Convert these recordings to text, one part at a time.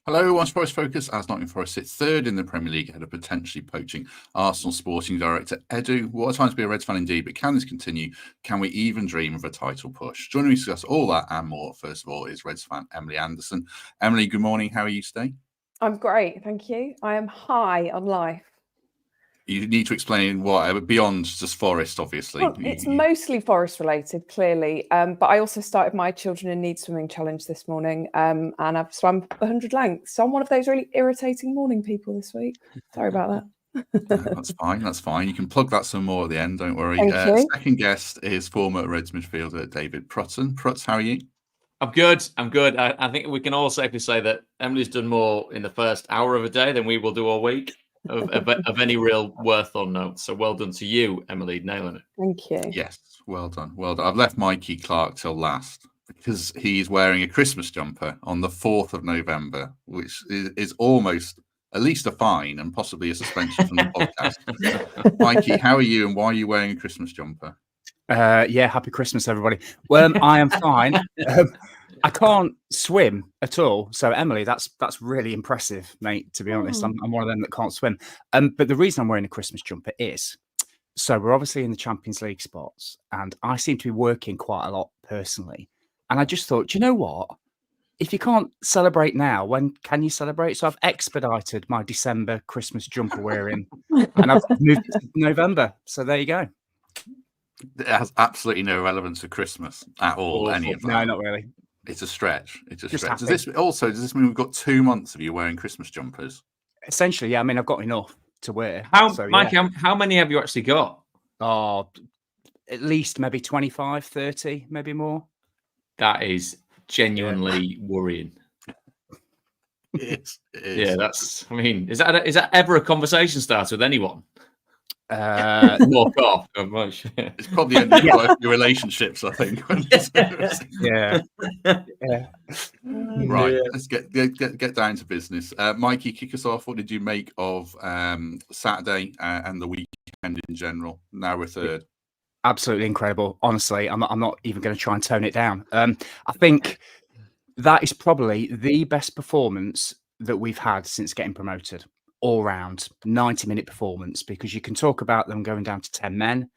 Hello, Once Forest Focus as Nottingham Forest sits third in the Premier League ahead of potentially poaching Arsenal sporting director Edu. What a time to be a Reds fan indeed, but can this continue? Can we even dream of a title push? Joining me to discuss all that and more, first of all, is Reds fan Emily Anderson. Emily, good morning. How are you today? I'm great, thank you. I am high on life. You need to explain what, beyond just Forest, obviously. Well, it's mostly Forest related, clearly. But I also started my Children in Need swimming challenge this morning, and I've swum 100 lengths. So I'm one of those really irritating morning people this week. Sorry about that. No, that's fine. That's fine. You can plug that some more at the end. Don't worry. Thank you. Second guest is former Reds midfielder David Prutton. Prutz, how are you? I'm good. I think we can all safely say that Emily's done more in the first hour of a day than we will do all week of any real worth or note. So well done to you, Emily, nailing it. Thank you. Yes, well done. Well done. I've left Mikey Clarke till last because he's wearing a Christmas jumper on the 4th of November, which is almost at least a fine and possibly a suspension from the podcast. Mikey, how are you and why are you wearing a Christmas jumper? Yeah, happy Christmas, everybody. Well, I am fine. I can't swim at all. So, Emily, that's really impressive, mate, to be honest. I'm one of them that can't swim. But the reason I'm wearing a Christmas jumper is, so we're obviously in the Champions League spots, and I seem to be working quite a lot personally. And I just thought, do you know what? If you can't celebrate now, when can you celebrate? So I've expedited my December Christmas jumper wearing, and I've moved it to November. So there you go. It has absolutely no relevance to Christmas at all. Any of that? No, not really. It's a stretch. It's a Just stretch. happy. Does this mean we've got 2 months of you wearing Christmas jumpers? Essentially, yeah. I mean, I've got enough to wear. Mikey, how many have you actually got? Oh, at least maybe 25, 30, maybe more. That is genuinely worrying. It is. Yeah, that's. I mean, is that ever a conversation starter with anyone? Walk off. It's probably ended quite a few relationships, I think. Yeah. Right. Let's get down to business. Mikey, kick us off. What did you make of Saturday and the weekend in general? Now we're third. Absolutely incredible. Honestly, I'm not even going to try and tone it down. I think that is probably the best performance that we've had since getting promoted. All round 90-minute performance, because you can talk about them going down to 10 men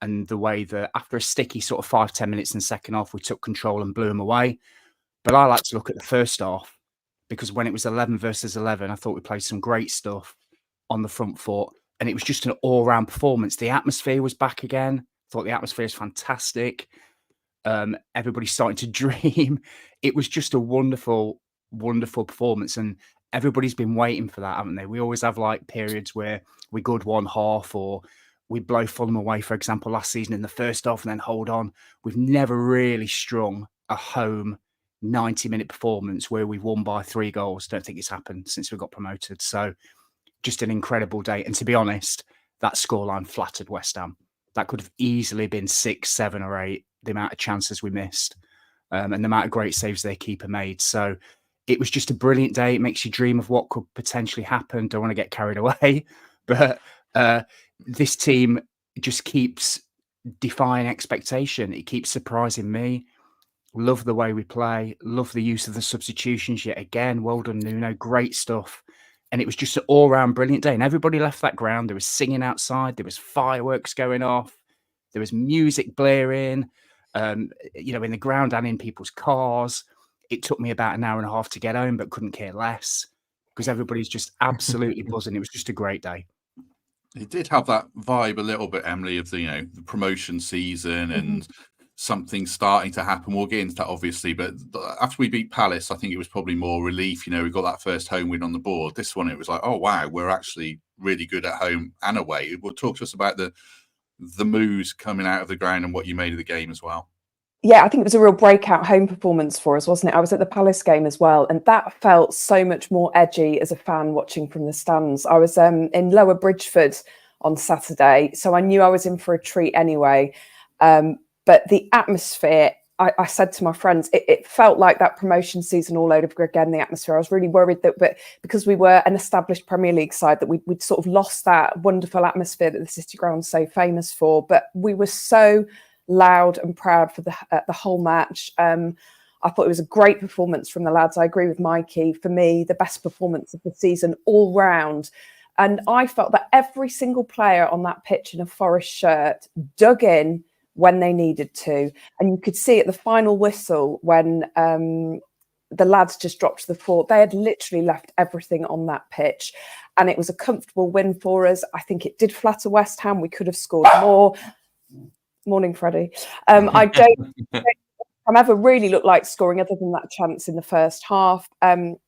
and the way that after a sticky sort of 5-10 minutes in the second half, we took control and blew them away. But I like to look at the first half, because when it was 11 versus 11, I thought we played some great stuff on the front foot, and it was just an all-round performance. The atmosphere was back again. I thought the atmosphere is fantastic. Everybody's starting to dream. It was just a wonderful, wonderful performance, and everybody's been waiting for that, haven't they? We always have like periods where we good one half, or we blow Fulham away, for example, last season in the first half and then hold on. We've never really strung a home 90-minute performance where we've won by 3 goals. Don't think it's happened since we got promoted. So just an incredible day. And to be honest, that scoreline flattered West Ham. That could have easily been 6, 7 or 8, the amount of chances we missed, and the amount of great saves their keeper made. So it was just a brilliant day. It makes you dream of what could potentially happen. Don't want to get carried away. But this team just keeps defying expectation. It keeps surprising me. Love the way we play. Love the use of the substitutions yet again. Well done, Nuno. Great stuff. And it was just an all-round brilliant day. And everybody left that ground. There was singing outside. There was fireworks going off. There was music blaring, in the ground and in people's cars. It took me about an hour and a half to get home, but couldn't care less because everybody's just absolutely buzzing. It was just a great day. It did have that vibe a little bit, Emily, of the promotion season and something starting to happen. We'll get into that, obviously, but after we beat Palace, I think it was probably more relief. We got that first home win on the board. This one, it was like, oh wow, we're actually really good at home and away. Well, talk to us about the moves coming out of the ground and what you made of the game as well. Yeah, I think it was a real breakout home performance for us, wasn't it? I was at the Palace game as well, and that felt so much more edgy as a fan watching from the stands. I was in Lower Bridgeford on Saturday, so I knew I was in for a treat anyway. But the atmosphere, I said to my friends, it felt like that promotion season all over again, the atmosphere. I was really worried that because we were an established Premier League side, that we'd sort of lost that wonderful atmosphere that the City Ground's so famous for. But we were so loud and proud for the whole match. I thought it was a great performance from the lads. I agree with Mikey. For me, the best performance of the season all round. And I felt that every single player on that pitch in a Forest shirt dug in when they needed to. And you could see at the final whistle when the lads just dropped to the floor, they had literally left everything on that pitch. And it was a comfortable win for us. I think it did flatter West Ham. We could have scored more. Morning, Freddie. I don't think Ham ever really looked like scoring other than that chance in the first half.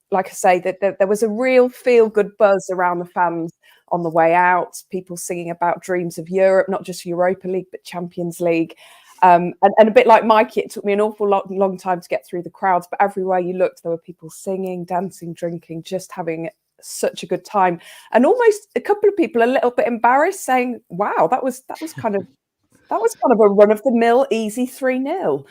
Like I say, that there was a real feel-good buzz around the fans on the way out. People singing about dreams of Europe, not just Europa League, but Champions League. And a bit like Mikey, it took me an awful long time to get through the crowds. But everywhere you looked, there were people singing, dancing, drinking, just having such a good time. And almost a couple of people a little bit embarrassed, saying, "Wow, that was kind of a run-of-the-mill easy 3-0."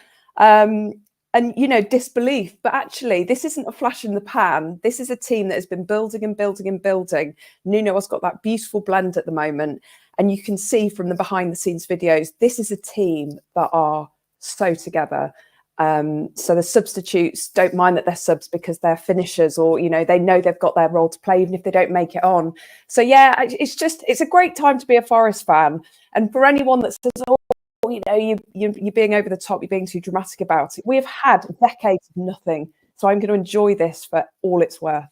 And, you know, disbelief. But actually, this isn't a flash in the pan. This is a team that has been building and building and building. Nuno has got that beautiful blend at the moment. And you can see from the behind-the-scenes videos, this is a team that are so together. So the substitutes don't mind that they're subs because they're finishers, or, you know they've got their role to play, even if they don't make it on. So, yeah, it's a great time to be a Forest fan. And for anyone that says, "Oh, you know, you're being over the top, you're being too dramatic about it," we have had decades of nothing. So I'm going to enjoy this for all it's worth.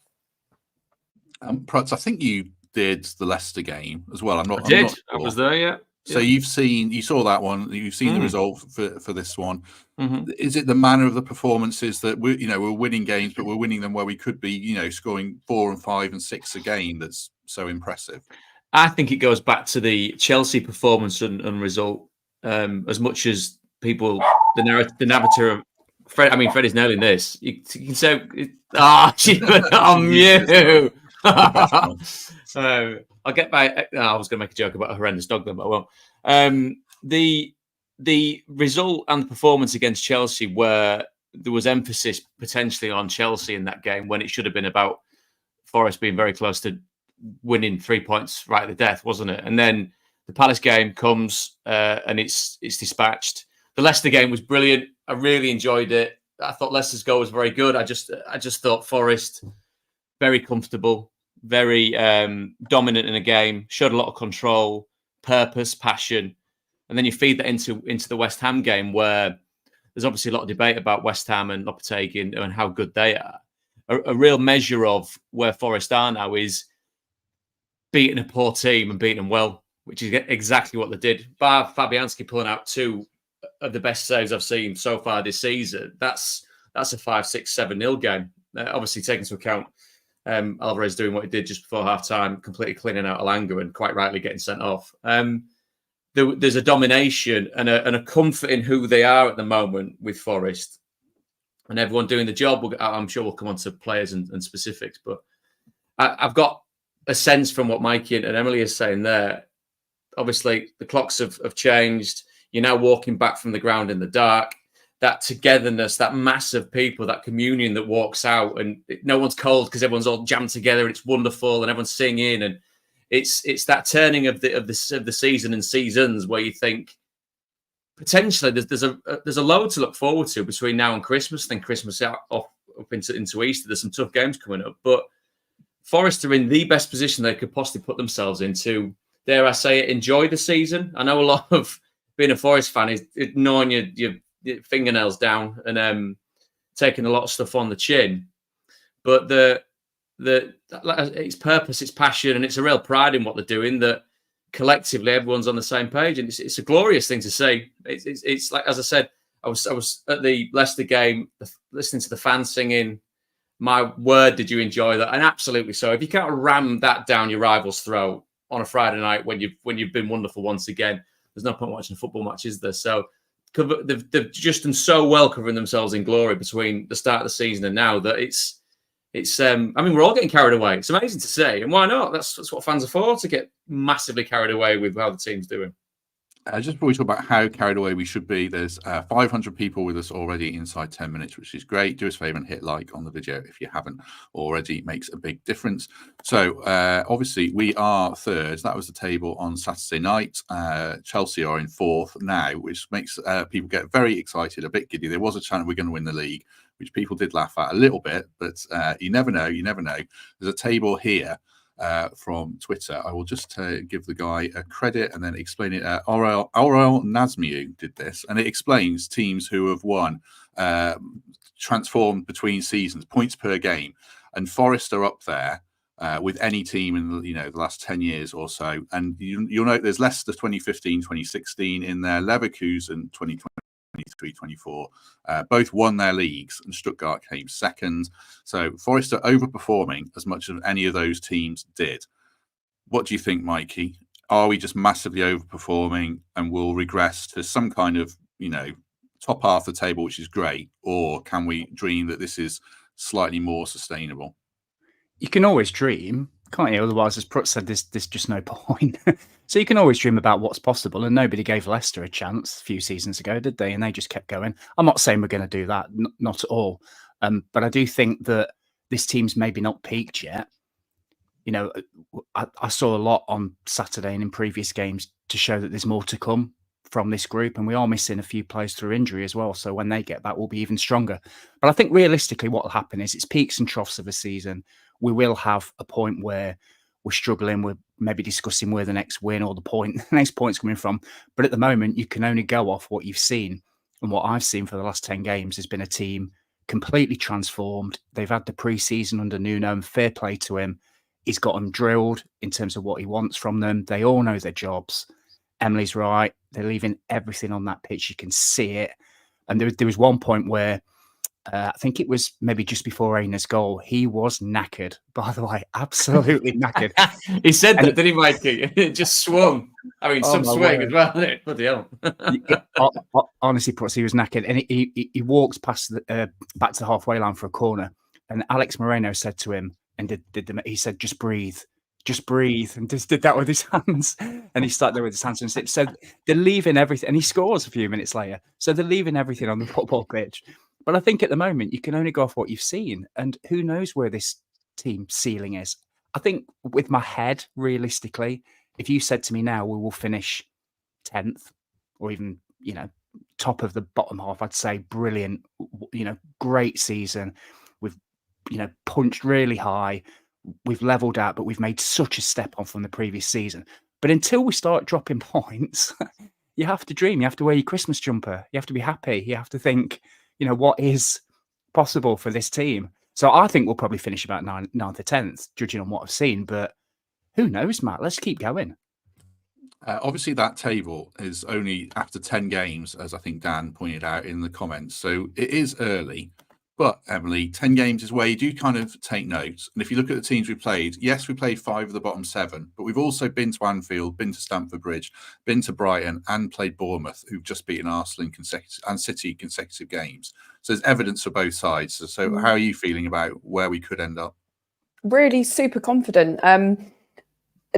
Prutz, I think you did the Leicester game as well. I'm not I sure. was there, yeah. So you saw that one. You've seen the result for this one. Mm-hmm. Is it the manner of the performances that we're winning games, but we're winning them where we could be, scoring 4 and 5 and 6 a game? That's so impressive. I think it goes back to the Chelsea performance and result. As much as people, the narrative of Fred. I mean, Freddie's nailing this. You can say, she put it on mute. I'll get back. I was going to make a joke about a horrendous dog then, but I won't. The result and the performance against Chelsea, where there was emphasis potentially on Chelsea in that game, when it should have been about Forest being very close to winning 3 points right at the death, wasn't it? And then the Palace game comes and it's dispatched. The Leicester game was brilliant. I really enjoyed it. I thought Leicester's goal was very good. I just thought Forest very comfortable, very dominant in a game, showed a lot of control, purpose, passion. And then you feed that into the West Ham game, where there's obviously a lot of debate about West Ham and Lopetegui and how good they are. A real measure of where Forest are now is beating a poor team and beating them well, which is exactly what they did. Bar Fabianski pulling out 2 of the best saves I've seen so far this season. That's a 5-6-7-0 game. Obviously, taking into account Alvarez doing what he did just before half-time, completely cleaning out Elanga and quite rightly getting sent off. There's a domination and a comfort in who they are at the moment with Forest, and everyone doing the job. I'm sure we'll come on to players and specifics, but I've got a sense from what Mikey and Emily is saying there. Obviously, the clocks have changed. You're now walking back from the ground in the dark. That togetherness, that mass of people, that communion that walks out, and no one's cold because everyone's all jammed together and it's wonderful and everyone's singing, and it's that turning of the season and seasons where you think potentially there's a load to look forward to between now and Christmas. Then Christmas up into Easter. There's some tough games coming up, but Forest are in the best position they could possibly put themselves into. Dare I say it, enjoy the season. I know a lot of being a Forest fan is gnawing your fingernails down and taking a lot of stuff on the chin. But it's purpose, it's passion, and it's a real pride in what they're doing, that collectively everyone's on the same page, and it's a glorious thing to see. It's like, as I said, I was at the Leicester game listening to the fans singing, "My word, did you enjoy that?" And absolutely so. If you can't ram that down your rival's throat on a Friday night when you've been wonderful once again, there's no point watching a football match, is there? So they've just done so well covering themselves in glory between the start of the season and now that it's I mean, we're all getting carried away. It's amazing to say, and why not? That's what fans are for, to get massively carried away with how the team's doing. Just before we talk about how carried away we should be, there's 500 people with us already inside 10 minutes, which is great. Do us a favor and hit like on the video if you haven't already. It makes a big difference. So obviously we are third. That was the table on Saturday night. Chelsea are in 4th now, which makes people get very excited, a bit giddy. There was a chance we're going to win the league, which people did laugh at a little bit, but you never know. You never know. There's a table here from Twitter. I will just give the guy a credit and then explain it. Aurel Nazmiu did this, and it explains teams who have won, transformed between seasons, points per game, and Forest are up there with any team in the last 10 years or so. And you'll note there's Leicester 2015, 2016 in there, Leverkusen 2023-24, both won their leagues, and Stuttgart came second. So Forest are overperforming as much as any of those teams did. What do you think, Mikey? Are we just massively overperforming and will regress to some kind of, top half of the table, which is great, or can we dream that this is slightly more sustainable? You can always dream, can't you? Otherwise, as Prut said, there's just no point. So you can always dream about what's possible, and nobody gave Leicester a chance a few seasons ago, did they? And they just kept going. I'm not saying we're going to do that, not at all. But I do think that this team's maybe not peaked yet. I saw a lot on Saturday and in previous games to show that there's more to come from this group, and we are missing a few players through injury as well. So when they get back, we'll be even stronger. But I think realistically, what will happen is it's peaks and troughs of a season. We will have a point where we're struggling. We're maybe discussing where the next win or the next point's coming from. But at the moment, you can only go off what you've seen. And what I've seen for the last 10 games has been a team completely transformed. They've had the pre-season under Nuno, and fair play to him. He's got them drilled in terms of what he wants from them. They all know their jobs. Emily's right. They're leaving everything on that pitch. You can see it. And there was one point where I think it was maybe just before Aina's goal. He was knackered, by the way, absolutely knackered. He said that, didn't he, Mikey? It just swung. I mean, some swing as well, didn't it? Bloody hell. Honestly, he was knackered. And he walked past back to the halfway line for a corner. And Alex Moreno said to him, and he said, just breathe, and just did that with his hands. And he started there with his hands. And so they're leaving everything. And he scores a few minutes later. So they're leaving everything on the football pitch. But I think at the moment, you can only go off what you've seen. And who knows where this team ceiling is. I think with my head, realistically, if you said to me now, we will finish 10th or even, top of the bottom half, I'd say brilliant, great season. We've, punched really high. We've leveled out, but we've made such a step on from the previous season. But until we start dropping points, you have to dream. You have to wear your Christmas jumper. You have to be happy. You have to think, what is possible for this team. So I think we'll probably finish about 9th or 10th, judging on what I've seen. But who knows, Matt? Let's keep going. Obviously, that table is only after 10 games, as I think Dan pointed out in the comments. So it is early. But, Emily, 10 games is where you do kind of take notes. And if you look at the teams we played, yes, we played 5 of the bottom 7, but we've also been to Anfield, been to Stamford Bridge, been to Brighton, and played Bournemouth, who've just beaten Arsenal and City consecutive games. So there's evidence for both sides. So how are you feeling about where we could end up? Really super confident.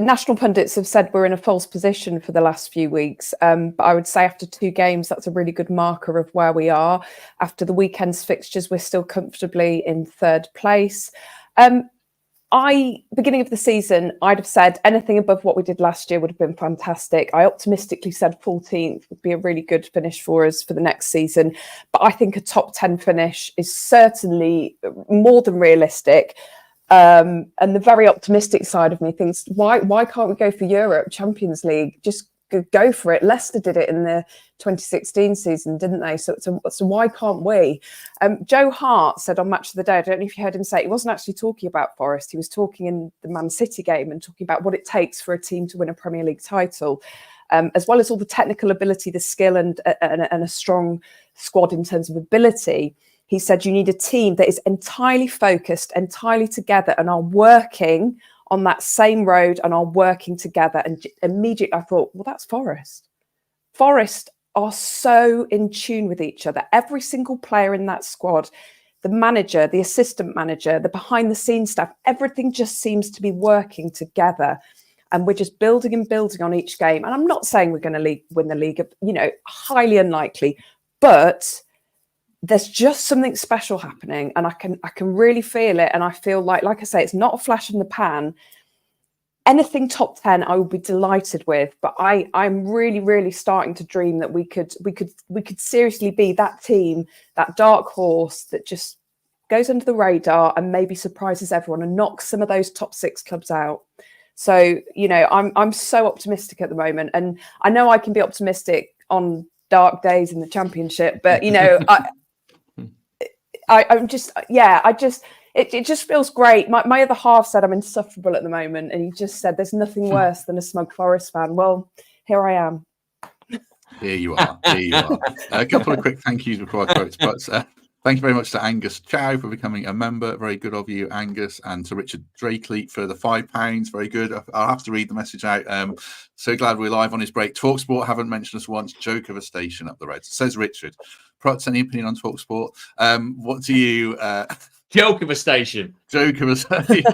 National pundits have said we're in a false position for the last few weeks. But I would say after 2 games, that's a really good marker of where we are. After the weekend's fixtures, we're still comfortably in 3rd place. Beginning of the season, I'd have said anything above what we did last year would have been fantastic. I optimistically said 14th would be a really good finish for us for the next season. But I think a top 10 finish is certainly more than realistic. And the very optimistic side of me thinks, why can't we go for Europe, Champions League? Just go for it. Leicester did it in the 2016 season, didn't they? So why can't we? Joe Hart said on Match of the Day, I don't know if you heard him say, he wasn't actually talking about Forest. He was talking in the Man City game and talking about what it takes for a team to win a Premier League title, as well as all the technical ability, the skill and a strong squad in terms of ability. He said you need a team that is entirely focused, entirely together, and are working on that same road and are working together. And immediately I thought, well, that's Forest. Forest are so in tune with each other. Every single player in that squad, the manager, the assistant manager, the behind the scenes staff, everything just seems to be working together. And we're just building and building on each game. And I'm not saying we're going to win the league, highly unlikely, but there's just something special happening, and I can really feel it. And I feel like I say, it's not a flash in the pan. anything top 10 I would be delighted with, but I'm really starting to dream that we could seriously be that team, that dark horse that just goes under the radar and maybe surprises everyone and knocks some of those top 6 clubs out. So, you know, I'm so optimistic at the moment, and I know I can be optimistic on dark days in the Championship, but you know, it just feels great. My other half said I'm insufferable at the moment, and he just said there's nothing worse than a smug Forest fan. Well, here I am. Here you are. A couple of quick thank yous before I quote, but thank you very much to Angus Chow for becoming a member. Very good of you, Angus. And to Richard Drakely for the £5. Very good. I'll have to read the message out. So glad we're live on his break. TalkSport haven't mentioned us once. Joke of a station up the Reds. Says Richard. Prutz, any opinion on TalkSport? What do you... Joke of a station. Joke of a station.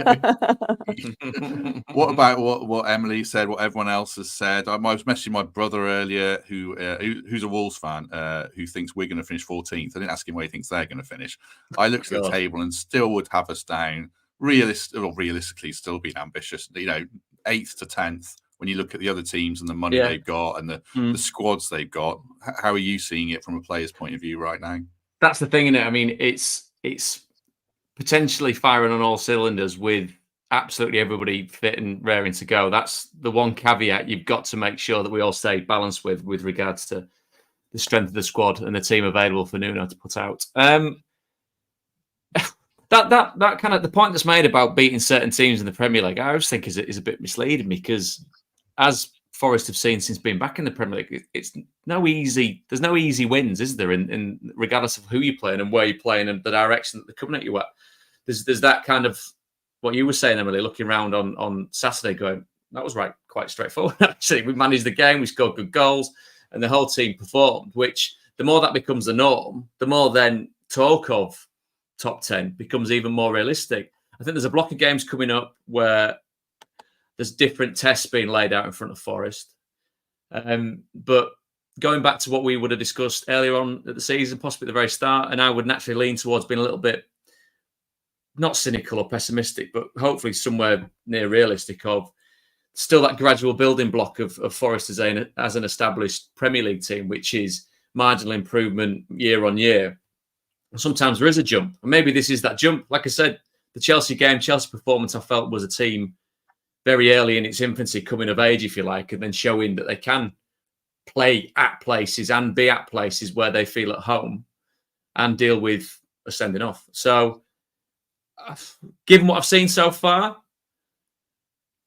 What about what Emily said, what everyone else has said? I was messaging my brother earlier, who's a Wolves fan, who thinks we're going to finish 14th. I didn't ask him where he thinks they're going to finish. I looked at the table and still would have us down, realistically still being ambitious, you know, 8th to 10th. When you look at the other teams and the money they've got and the squads they've got, how are you seeing it from a player's point of view right now? That's the thing, isn't it? I mean, it's potentially firing on all cylinders with absolutely everybody fit and raring to go. That's the one caveat you've got to make sure that we all stay balanced with regards to the strength of the squad and the team available for Nuno to put out. That kind of the point that's made about beating certain teams in the Premier League, I always think is a bit misleading, because as Forest have seen since being back in the Premier League, there's no easy wins, is there? In regardless of who you're playing and where you're playing and the direction that they're coming at you at. There's that kind of what you were saying, Emily, looking around on Saturday, going, that was quite straightforward. Actually, we managed the game, we scored good goals, and the whole team performed. Which the more that becomes the norm, the more then talk of top 10 becomes even more realistic. I think there's a block of games coming up where there's different tests being laid out in front of Forest. But going back to what we would have discussed earlier on at the season, possibly at the very start, and I would naturally lean towards being a little bit, not cynical or pessimistic, but hopefully somewhere near realistic, of still that gradual building block of Forest as an established Premier League team, which is marginal improvement year on year. And sometimes there is a jump, and maybe this is that jump. Like I said, the Chelsea performance, I felt was a team very early in its infancy, coming of age, if you like, and then showing that they can play at places and be at places where they feel at home and deal with a sending off. So, given what I've seen so far,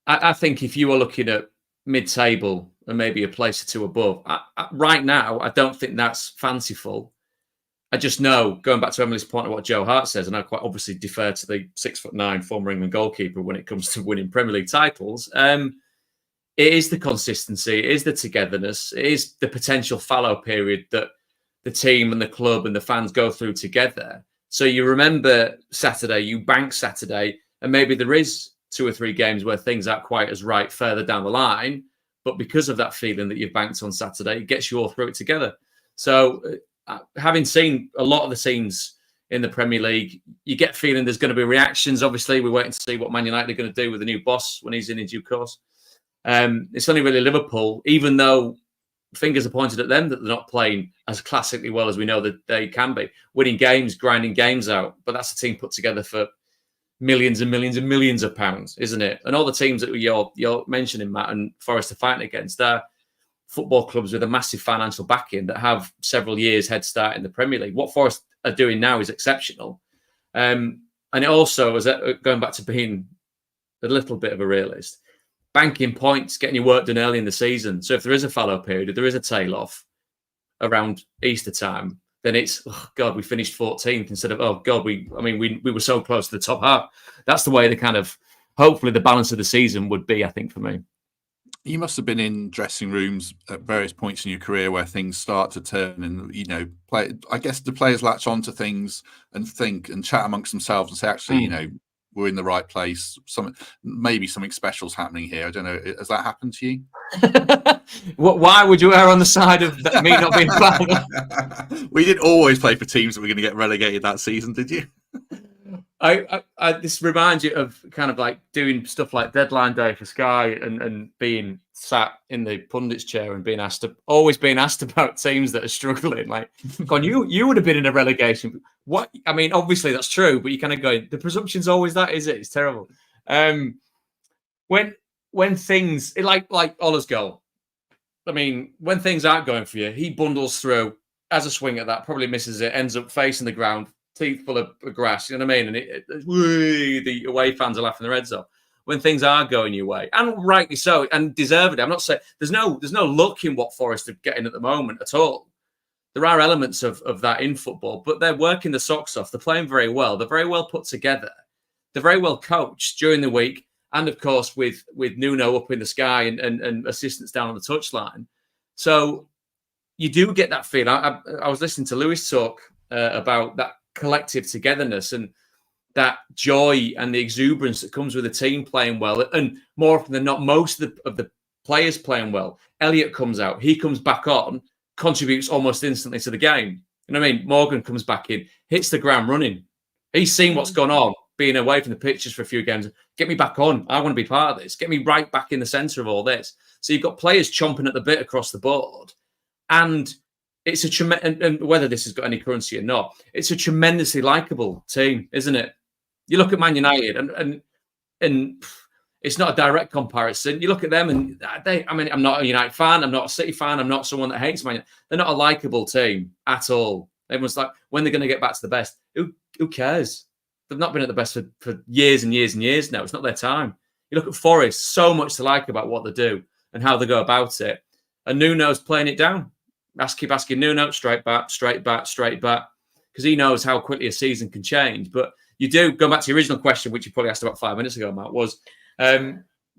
I think if you are looking at mid-table and maybe a place or two above, right now, I don't think that's fanciful. I just know, going back to Emily's point of what Joe Hart says, and I quite obviously defer to the 6'9" former England goalkeeper when it comes to winning Premier League titles. It is the consistency, it is the togetherness, it is the potential fallow period that the team and the club and the fans go through together. So you remember Saturday, you bank Saturday, and maybe there is 2 or 3 games where things aren't quite as right further down the line, but because of that feeling that you've banked on Saturday, it gets you all through it together. So having seen a lot of the teams in the Premier League, you get feeling there's going to be reactions. Obviously, we're waiting to see what Man United are going to do with the new boss when he's in due course. It's only really Liverpool, even though fingers are pointed at them that they're not playing as classically well as we know that they can be. Winning games, grinding games out. But that's a team put together for millions and millions and millions of pounds, isn't it? And all the teams that you're mentioning, Matt, and Forest are fighting against, they're football clubs with a massive financial backing that have several years head start in the Premier League. What Forest are doing now is exceptional. And it also, as going back to being a little bit of a realist, banking points, getting your work done early in the season. So if there is a fallow period, if there is a tail off around Easter time, then it's, oh God, we finished 14th instead of, oh God, we were so close to the top half. That's the way the kind of, hopefully the balance of the season would be, I think, for me. You must have been in dressing rooms at various points in your career where things start to turn, and I guess the players latch onto things and think and chat amongst themselves and say, actually, we're in the right place. Maybe something special's happening here. I don't know. Has that happened to you? Why would you err on the side of me not being playing? We didn't always play for teams that were going to get relegated that season, did you? This reminds you of kind of like doing stuff like Deadline Day for Sky and being sat in the pundit's chair and always being asked about teams that are struggling. Like, God, you would have been in a relegation. What? I mean, obviously that's true, but you kind of go, the presumption's always that, is it? It's terrible. When things like Ola's goal, I mean, when things aren't going for you, he bundles through, has a swing at that, probably misses it, ends up facing the ground, teeth full of grass, you know what I mean? And the away fans are laughing their heads off when things are going your way, and rightly so, and deservedly. I'm not saying there's no luck in what Forest are getting at the moment at all. There are elements of that in football, but they're working the socks off. They're playing very well. They're very well put together. They're very well coached during the week, and of course with Nuno up in the sky and assistants down on the touchline. So you do get that feeling. I was listening to Lewis talk about that collective togetherness and that joy and the exuberance that comes with a team playing well, and more often than not, most of the players playing well. Elliott comes out, he comes back on, contributes almost instantly to the game. You know what I mean? Morgan comes back in, hits the ground running. He's seen what's gone on, being away from the pitches for a few games. Get me back on. I want to be part of this. Get me right back in the centre of all this. So you've got players chomping at the bit across the board, and it's a tremendous, and whether this has got any currency or not, it's a tremendously likable team, isn't it? You look at Man United, and it's not a direct comparison. You look at them, and I'm not a United fan. I'm not a City fan. I'm not someone that hates Man United. They're not a likable team at all. Everyone's like, when they're going to get back to the best? Who cares? They've not been at the best for years and years and years now. It's not their time. You look at Forest, so much to like about what they do and how they go about it. And Nuno's playing it down. Keep asking Nuno, straight back, because he knows how quickly a season can change. But you do, go back to the original question, which you probably asked about 5 minutes ago, Matt, was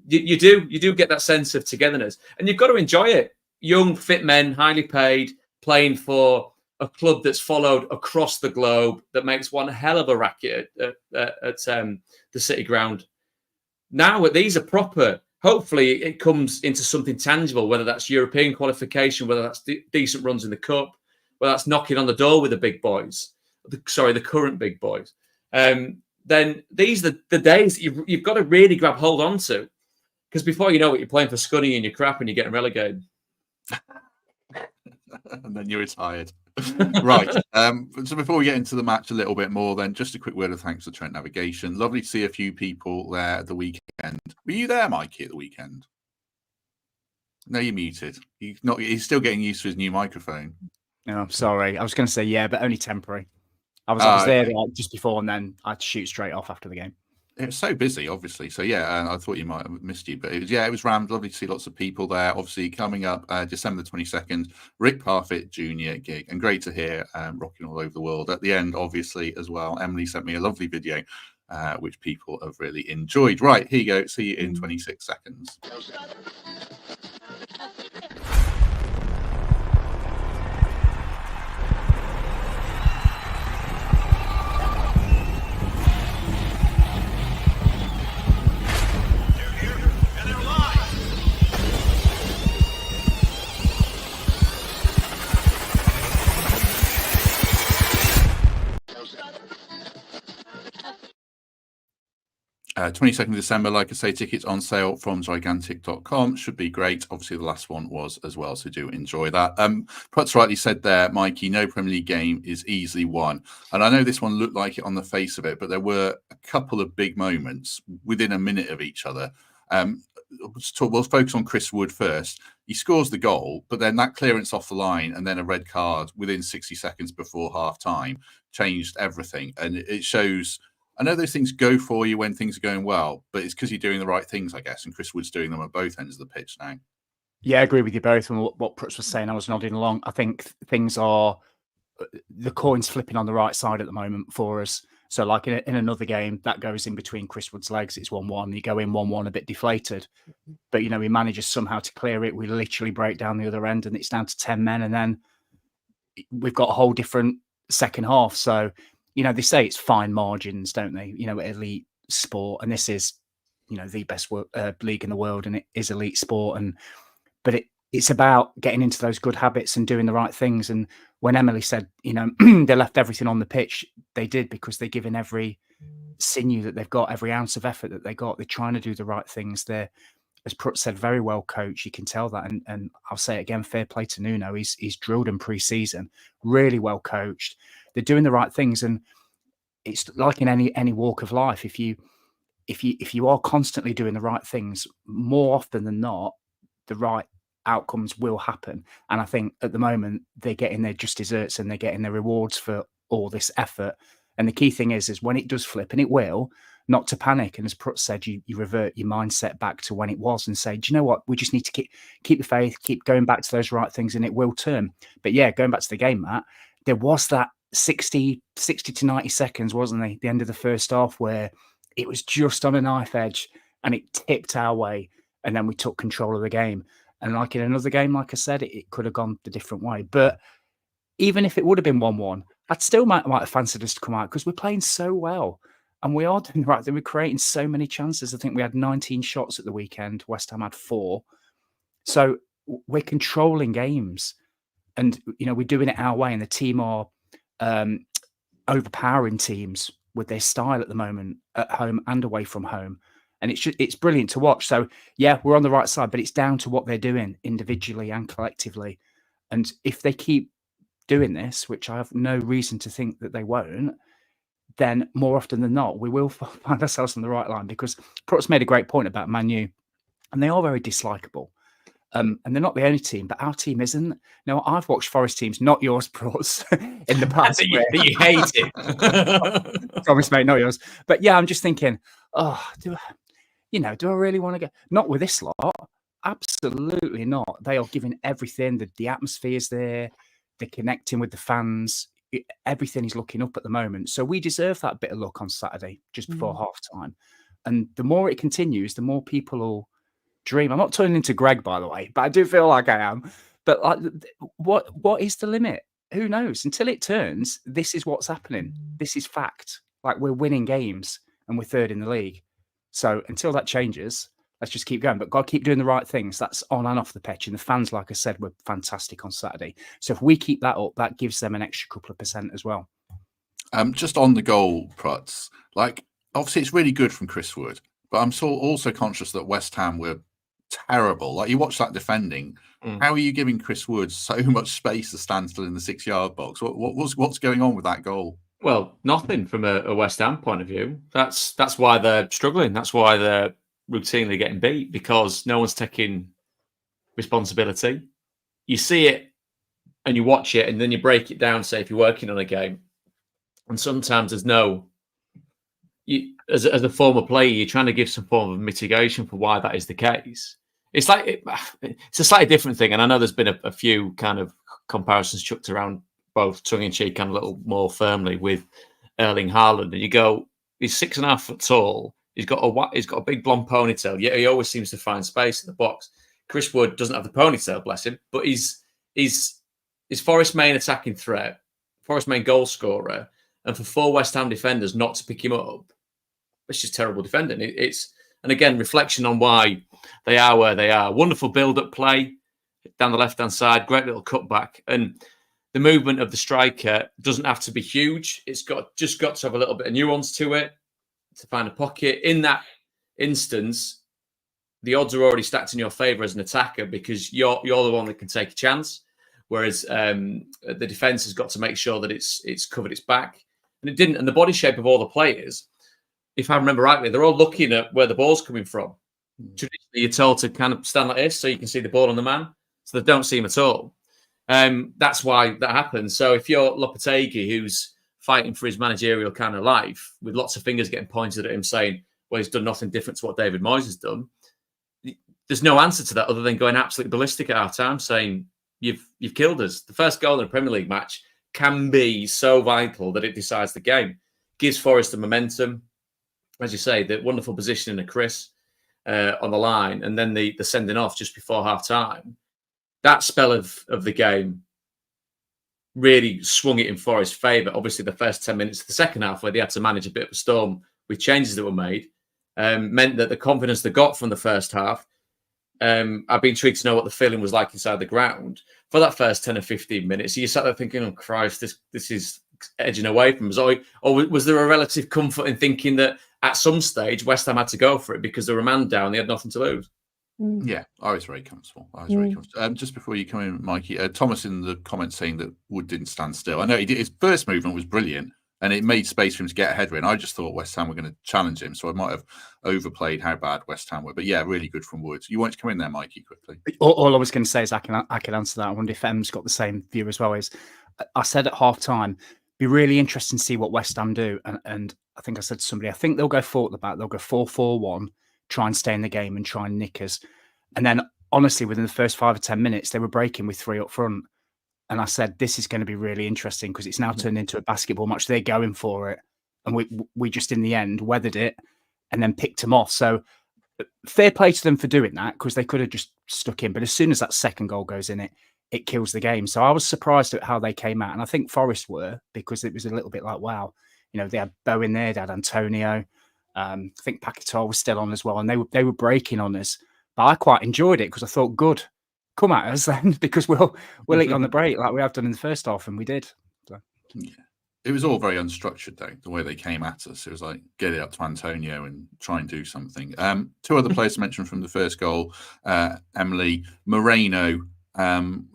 you do get that sense of togetherness. And you've got to enjoy it. Young, fit men, highly paid, playing for a club that's followed across the globe, that makes one hell of a racket at the City ground. Now, these are proper. Hopefully, it comes into something tangible, whether that's European qualification, whether that's decent runs in the Cup, whether that's knocking on the door with the big boys, the current big boys. Then these are the days that you've got to really grab hold on to, because before you know it, you're playing for Scunny and you're crap and you're getting relegated. And then you're retired. Right. So before we get into the match a little bit more, then just a quick word of thanks to Trent Navigation. Lovely to see a few people there at the weekend. Were you there, Mikey, at the weekend? No, you're muted. He's still getting used to his new microphone. No, I'm sorry. I was going to say yeah, but only temporary. I was there like, just before, and then I'd shoot straight off after the game. It was so busy, obviously. So yeah, I thought you might have missed you, but it was rammed. Lovely to see lots of people there. Obviously, coming up December 22nd, Rick Parfitt Jr. gig, and great to hear rocking all over the world. At the end, obviously, as well, Emily sent me a lovely video, which people have really enjoyed. Right, here you go. See you in 26 seconds. 22nd of December, like I say, tickets on sale from gigantic.com. Should be great. Obviously, the last one was as well, so do enjoy that. Prutz rightly said there, Mikey, no Premier League game is easily won. And I know this one looked like it on the face of it, but there were a couple of big moments within a minute of each other. We'll focus on Chris Wood first. He scores the goal, but then that clearance off the line and then a red card within 60 seconds before half-time changed everything. And it shows... I know those things go for you when things are going well, but it's because you're doing the right things, I guess. And Chris Wood's doing them at both ends of the pitch now. Yeah, I agree with you both. And what Prutz was saying, I was nodding along. I think things are, the coin's flipping on the right side at the moment for us. So like in another game, that goes in between Chris Wood's legs. It's 1-1. You go in 1-1 a bit deflated. But, you know, he manages somehow to clear it. We literally break down the other end and it's down to 10 men. And then we've got a whole different second half. So, you know, they say it's fine margins, don't they? You know, elite sport. And this is, you know, the best league in the world, and it is elite sport. But it's about getting into those good habits and doing the right things. And when Emily said, you know, they left everything on the pitch, they did, because they're giving every sinew that they've got, every ounce of effort that they got. They're trying to do the right things. They're, as Prut said, very well coached. You can tell that. And I'll say it again, fair play to Nuno. He's drilled them pre-season, really well coached. They're doing the right things. And it's like in any walk of life. If you are constantly doing the right things, more often than not, the right outcomes will happen. And I think at the moment they're getting their just desserts and they're getting their rewards for all this effort. And the key thing is when it does flip, and it will, not to panic. And as Prut said, you revert your mindset back to when it was and say, do you know what? We just need to keep the faith, keep going back to those right things, and it will turn. But yeah, going back to the game, Matt, there was that 60 to 90 seconds, wasn't there? The end of the first half where it was just on a knife edge and it tipped our way. And then we took control of the game. And like in another game, like I said, it could have gone a different way. But even if it would have been 1-1, I'd still might have fancied us to come out because we're playing so well. And we are doing the right thing. We're creating so many chances. I think we had 19 shots at the weekend. West Ham had 4. So we're controlling games. And, we're doing it our way. And the team are overpowering teams with their style at the moment, at home and away from home. And it's brilliant to watch. So, yeah, we're on the right side, but it's down to what they're doing individually and collectively. And if they keep doing this, which I have no reason to think that they won't, then more often than not, we will find ourselves on the right line, because Prut's made a great point about Man U, and they are very dislikable. And they're not the only team, but our team isn't. Now, I've watched Forest teams, not yours, Prut, in the past. that you hate it. Promise, mate, not yours. But yeah, I'm just thinking, do I really want to go? Not with this lot. Absolutely not. They are giving everything. The atmosphere is there. They're connecting with the fans. Everything is looking up at the moment. So we deserve that bit of luck on Saturday, just before half time. And the more it continues, the more people will dream. I'm not turning into Greg, by the way, but I do feel like I am. But like, what is the limit? Who knows? Until it turns, this is what's happening. This is fact. Like, we're winning games and we're third in the league. So until that changes, let's just keep going. But got to keep doing the right things. That's on and off the pitch. And the fans, like I said, were fantastic on Saturday. So if we keep that up, that gives them an extra couple of % as well. Just on the goal, Pruts, like, obviously it's really good from Chris Wood, but I'm also conscious that West Ham were terrible. Like, you watch that defending. How are you giving Chris Wood so much space to stand still in the 6-yard box? What's going on with that goal? Well, nothing from a West Ham point of view. That's why they're struggling. That's why they're routinely getting beat, because no one's taking responsibility. You see it and you watch it, and then you break it down, say, if you're working on a game. And sometimes there's as a former player, you're trying to give some form of mitigation for why that is the case. It's a slightly different thing. And I know there's been a few kind of comparisons chucked around, both tongue-in-cheek and a little more firmly, with Erling Haaland. And you go, he's 6.5 foot tall. He's got a big blonde ponytail. Yeah, he always seems to find space in the box. Chris Wood doesn't have the ponytail, bless him, but he's Forest's main attacking threat, Forest's main goal scorer. And for 4 West Ham defenders not to pick him up, it's just terrible defending. And again, reflection on why they are where they are. Wonderful build-up play down the left-hand side, great little cutback. And the movement of the striker doesn't have to be huge. It's just got to have a little bit of nuance to it, to find a pocket. In that instance, the odds are already stacked in your favour as an attacker, because you're the one that can take a chance. Whereas the defence has got to make sure that it's covered its back. And it didn't. And the body shape of all the players, if I remember rightly, they're all looking at where the ball's coming from. Traditionally, you're told to kind of stand like this so you can see the ball on the man, so they don't see him at all. That's why that happens. So if you're Lopetegui, who's fighting for his managerial kind of life, with lots of fingers getting pointed at him saying, well, he's done nothing different to what David Moyes has done, there's no answer to that other than going absolutely ballistic at our time, saying, you've killed us. The first goal in a Premier League match can be so vital that it decides the game. Gives Forest the momentum. As you say, the wonderful positioning of Chris on the line, and then the sending off just before half-time. That spell of the game really swung it in Forest's favour. Obviously, the first 10 minutes of the second half, where they had to manage a bit of a storm with changes that were made, meant that the confidence they got from the first half, I'd be intrigued to know what the feeling was like inside the ground for that first 10 or 15 minutes. So you sat there thinking, oh, Christ, this is edging away from us? Or was there a relative comfort in thinking that at some stage West Ham had to go for it because they were a man down, they had nothing to lose? Yeah, I was very comfortable. Just before you come in, Mikey, Thomas in the comments saying that Wood didn't stand still. I know his first movement was brilliant and it made space for him to get a header in. I just thought West Ham were going to challenge him, so I might have overplayed how bad West Ham were. But yeah, really good from Wood. You want to come in there, Mikey, quickly? All I was going to say is I can answer that. I wonder if Em's got the same view as well. Is I said at half time, be really interesting to see what West Ham do. And I think I said to somebody, I think they'll go 4 at the back. They'll go 4-4-1, try and stay in the game and try and nick us. And then, honestly, within the first 5 or 10 minutes, they were breaking with 3 up front. And I said, this is going to be really interesting because it's now turned into a basketball match. They're going for it. And we just, in the end, weathered it and then picked them off. So fair play to them for doing that because they could have just stuck in. But as soon as that second goal goes in, it kills the game. So I was surprised at how they came out. And I think Forest were, because it was a little bit like, wow, they had Bo in there, they had Antonio. I think Paquetá was still on as well. And they were breaking on us. But I quite enjoyed it because I thought, good, come at us then, because we'll eat on the break like we have done in the first half, and we did. So. Yeah. It was all very unstructured, though, the way they came at us. It was like, get it up to Antonio and try and do something. 2 other players mentioned from the first goal, Emily Moreno. Don't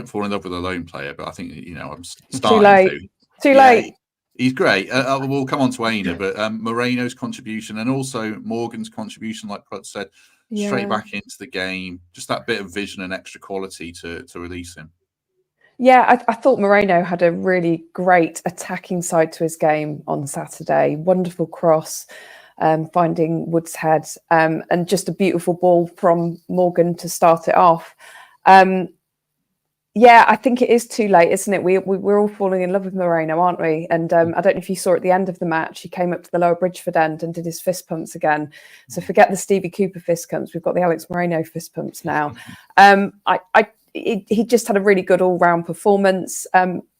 fall in love with a lone player, but I think, I'm starting Too late. He's great. We'll come on to Aina, but Moreno's contribution and also Morgan's contribution, like Prut said, straight back into the game, just that bit of vision and extra quality to release him. Yeah, I thought Moreno had a really great attacking side to his game on Saturday. Wonderful cross, finding Wood's head, and just a beautiful ball from Morgan to start it off. Yeah, I think it is too late, isn't it? We're all falling in love with Moreno, aren't we? And I don't know if you saw at the end of the match, he came up to the lower Bridgeford end and did his fist pumps again. So forget the Stevie Cooper fist pumps. We've got the Alex Moreno fist pumps now. He just had a really good all-round performance.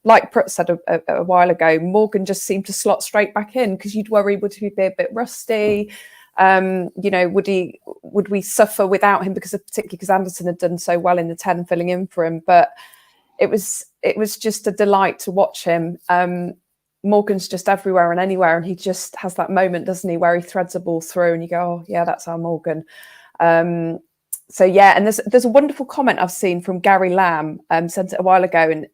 Like Prut said a while ago, Morgan just seemed to slot straight back in because you'd worry, would he be a bit rusty? Would we suffer without him particularly because Anderson had done so well in the 10 filling in for him? But it was just a delight to watch him. Morgan's just everywhere and anywhere, and he just has that moment, doesn't he, where he threads a ball through and you go, oh yeah, that's our Morgan. So yeah, and there's a wonderful comment I've seen from Gary Lamb, sent it a while ago, and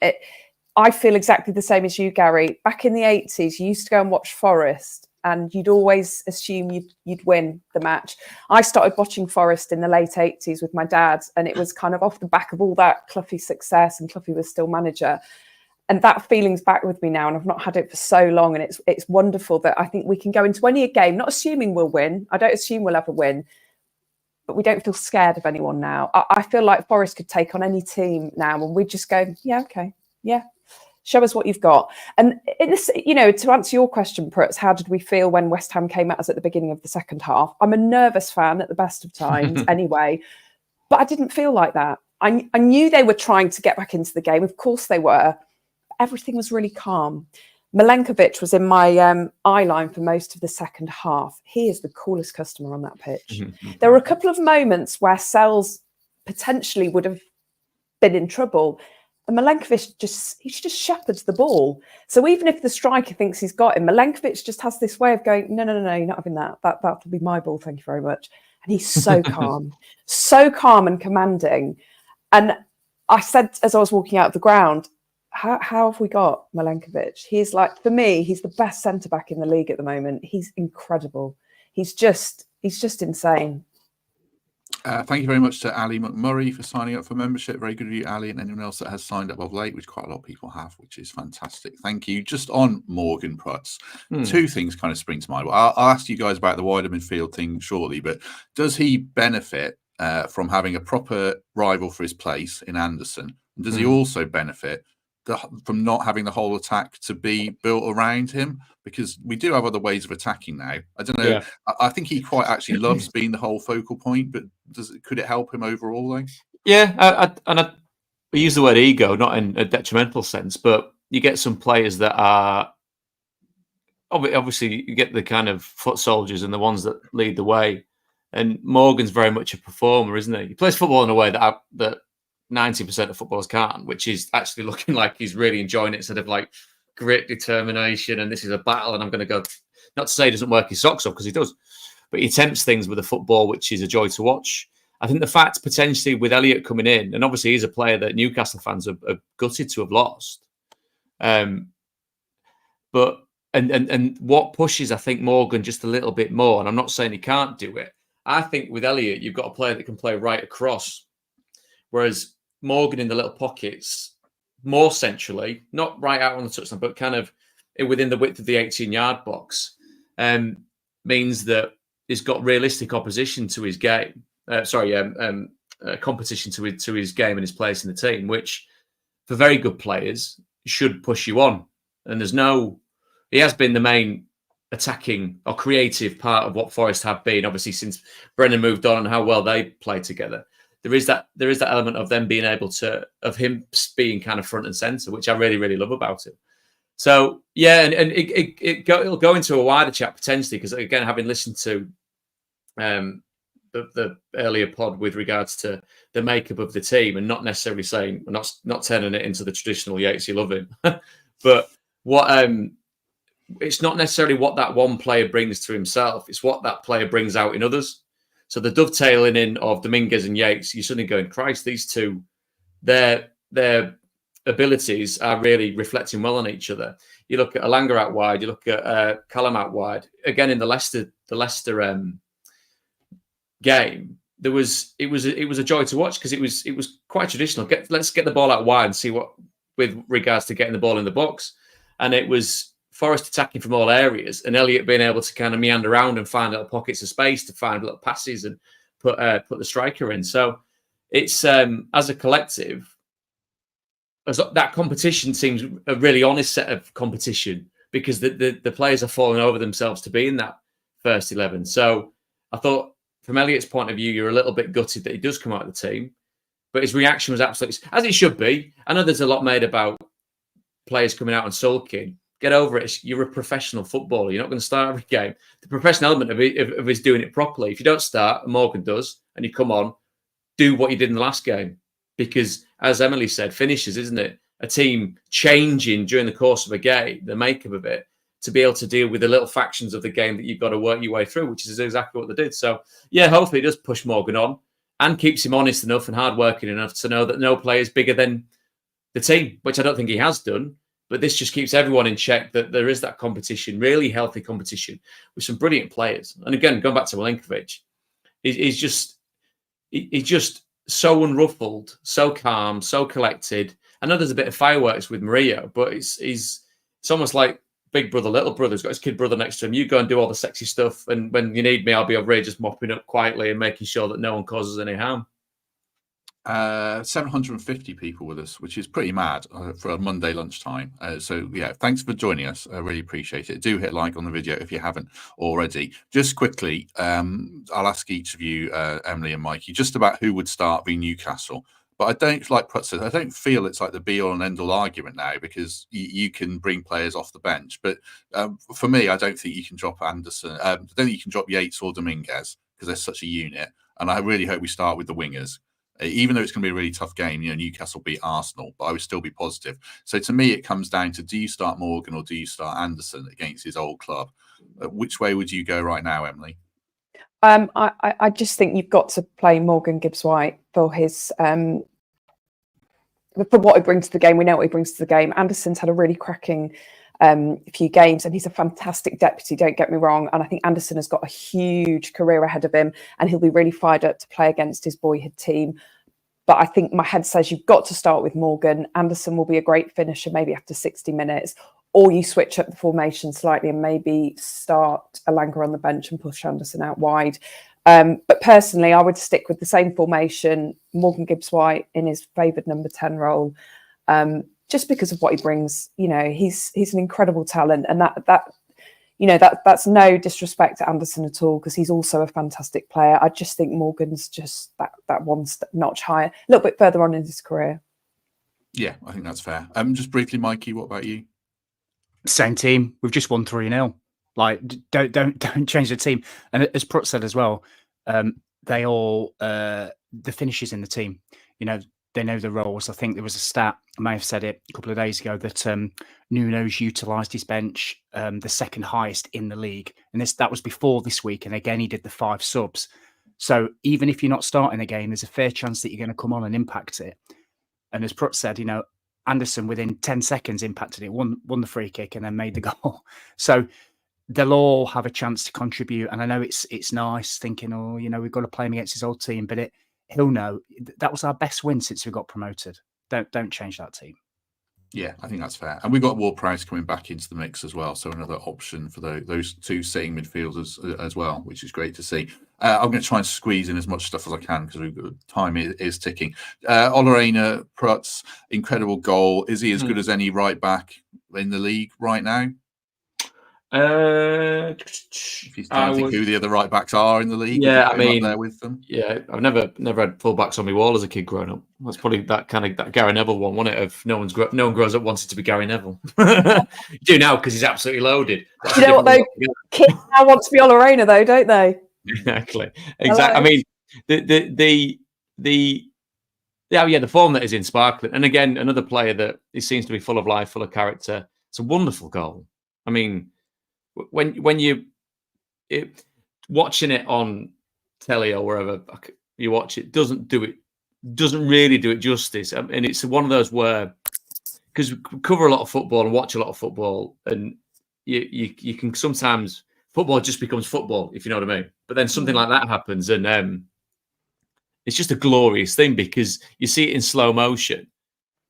I feel exactly the same as you, Gary. Back in the 80s, you used to go and watch Forest, and you'd always assume you'd win the match. I started watching Forest in the late 80s with my dad, and it was kind of off the back of all that Cloughy success, and Cloughy was still manager. And that feeling's back with me now, and I've not had it for so long, and it's wonderful that I think we can go into any game, not assuming we'll win. I don't assume we'll ever win, but we don't feel scared of anyone now. I feel like Forest could take on any team now, and we just go, yeah, okay, yeah. Show us what you've got. And to answer your question, Prutz, how did we feel when West Ham came at us at the beginning of the second half? I'm a nervous fan at the best of times anyway, but I didn't feel like that. I knew they were trying to get back into the game. Of course they were. Everything was really calm. Milenkovic was in my eye line for most of the second half. He is the coolest customer on that pitch. There were a couple of moments where Sells potentially would have been in trouble. And Milenkovic just shepherds the ball. So even if the striker thinks he's got him, Milenkovic just has this way of going, no, you're not having that. That'll be my ball, thank you very much. And he's so calm and commanding. And I said, as I was walking out of the ground, how have we got Milenkovic? He's like, for me, he's the best centre-back in the league at the moment. He's incredible. He's just insane. Thank you very much to Ali McMurray for signing up for membership. Very good of you, Ali, and anyone else that has signed up of late, which quite a lot of people have, which is fantastic. Thank you. Just on Morgan Prutz, 2 things kind of spring to mind. I'll ask you guys about the wider midfield thing shortly, but does he benefit from having a proper rival for his place in Anderson? And does he also benefit from not having the whole attack to be built around him? Because we do have other ways of attacking now. I don't know. Yeah. I think he quite actually loves being the whole focal point, but could it help him overall though? Yeah, I use the word ego, not in a detrimental sense, but you get some players that are obviously you get the kind of foot soldiers and the ones that lead the way. And Morgan's very much a performer, isn't he? He plays football in a way that 90% of footballers can't, which is actually looking like he's really enjoying it instead of like grit, determination, and this is a battle, and I'm going to go. Not to say he doesn't work his socks off, because he does, but he attempts things with a football which is a joy to watch. I think the fact potentially with Elliott coming in, and obviously he's a player that Newcastle fans are gutted to have lost. But what pushes, I think, Morgan just a little bit more, and I'm not saying he can't do it. I think with Elliott, you've got a player that can play right across, whereas Morgan in the little pockets, more centrally, not right out on the touchline, but kind of within the width of the 18-yard box, means that he's got realistic opposition to his game. Competition to his game and his place in the team, which for very good players should push you on. And he has been the main attacking or creative part of what Forest have been, obviously since Brennan moved on and how well they play together. There is that element of them being able to, of him being kind of front and center, which I really, really love about it. So yeah, and it'll go into a wider chat potentially, because again, having listened to the earlier pod with regards to the makeup of the team, and not necessarily saying, not turning it into the traditional Yates, you love him, but what it's not necessarily what that one player brings to himself, it's what that player brings out in others. So the dovetailing in of Dominguez and Yates, you're suddenly going, Christ, these two, their abilities are really reflecting well on each other. You look at Alanga out wide, you look at Callum out wide. Again, in the Leicester game, it was a joy to watch, because it was quite traditional. Let's get the ball out wide and see what, with regards to getting the ball in the box. And it was Forest attacking from all areas, and Elliott being able to kind of meander around and find little pockets of space to find little passes and put the striker in. So it's as a collective, that competition seems a really honest set of competition, because the players are falling over themselves to be in that first 11. So I thought, from Elliott's point of view, you're a little bit gutted that he does come out of the team, but his reaction was absolutely, as it should be. I know there's a lot made about players coming out and sulking. Get over it. You're a professional footballer. You're not going to start every game. The professional element of it is doing it properly. If you don't start, and Morgan does, and you come on, do what you did in the last game. Because, as Emily said, finishes, isn't it? A team changing during the course of a game, the makeup of it, to be able to deal with the little factions of the game that you've got to work your way through, which is exactly what they did. So, yeah, hopefully it does push Morgan on and keeps him honest enough and hardworking enough to know that no player is bigger than the team, which I don't think he has done. But this just keeps everyone in check, that there is that competition, really healthy competition with some brilliant players. And again, going back to Milinkovic, he's just so unruffled, so calm, so collected. I know there's a bit of fireworks with Mario, but it's almost like big brother, little brother. He's got his kid brother next to him. You go and do all the sexy stuff, and when you need me, I'll be over here just mopping up quietly and making sure that no one causes any harm. 750 people with us, which is pretty mad for a Monday lunchtime. So yeah, thanks for joining us. I really appreciate it. Do hit like on the video if you haven't already. Just quickly, I'll ask each of you, Emily and Mikey, just about who would start v Newcastle. But I don't, like Prut said, I don't feel it's like the be all and end all argument now, because you can bring players off the bench. But for me, I don't think you can drop Anderson. I don't think you can drop Yates or Dominguez, because they're such a unit. And I really hope we start with the wingers. Even though it's going to be a really tough game, Newcastle beat Arsenal, but I would still be positive. So to me, it comes down to, do you start Morgan or do you start Anderson against his old club? Which way would you go right now, Emily? I just think you've got to play Morgan Gibbs-White for his for what he brings to the game. We know what he brings to the game. Anderson's had a really cracking few games, and he's a fantastic deputy, don't get me wrong, and I think Anderson has got a huge career ahead of him, and he'll be really fired up to play against his boyhood team. But I think my head says you've got to start with Morgan. Anderson will be a great finisher maybe after 60 minutes, or you switch up the formation slightly and maybe start Alanga on the bench and push Anderson out wide. But personally, I would stick with the same formation, Morgan Gibbs-White in his favoured number 10 role, just because of what he brings. He's an incredible talent, and that's no disrespect to Anderson at all, because he's also a fantastic player. I just think Morgan's just that one notch higher, a little bit further on in his career. Yeah, I think that's fair. Just briefly, Mikey, what about you? Same team. We've just won 3-0. Like, don't change the team. And as Prut said as well, they all the finishes in the team. they know the roles. I think there was a stat, I may have said it a couple of days ago, that Nuno's utilised his bench the second highest in the league. And that was before this week. And again, he did the 5 subs. So even if you're not starting a game, there's a fair chance that you're going to come on and impact it. And as Prut said, Anderson within 10 seconds impacted it, won the free kick and then made the goal. So they'll all have a chance to contribute. And I know it's nice thinking, we've got to play him against his old team, but he'll know that was our best win since we got promoted. Don't change that team. Yeah, I think that's fair. And we've got Ward-Prowse coming back into the mix as well. So another option for those 2 sitting midfielders as well, which is great to see. I'm going to try and squeeze in as much stuff as I can because time is ticking. Ola Aina, Prutz, incredible goal. Is he as good as any right back in the league right now? If you're trying to think who the other right backs are in the league, yeah, I mean, up there with them. Yeah, I've never had full backs on my wall as a kid growing up. That's probably that Gary Neville one, wasn't it? Of no one grows up wanting to be Gary Neville. You do now because he's absolutely loaded. That's you know what though? Kids now want to be Ola Aina though, don't they? Exactly. I mean, the form that is in sparkling, and again, another player that he seems to be full of life, full of character. It's a wonderful goal. I mean, when you watching it on telly or wherever you watch it, doesn't really do it justice. And it's one of those where, because we cover a lot of football and watch a lot of football, and you can sometimes football just becomes football, if you know what I mean. But then something like that happens, and it's just a glorious thing because you see it in slow motion,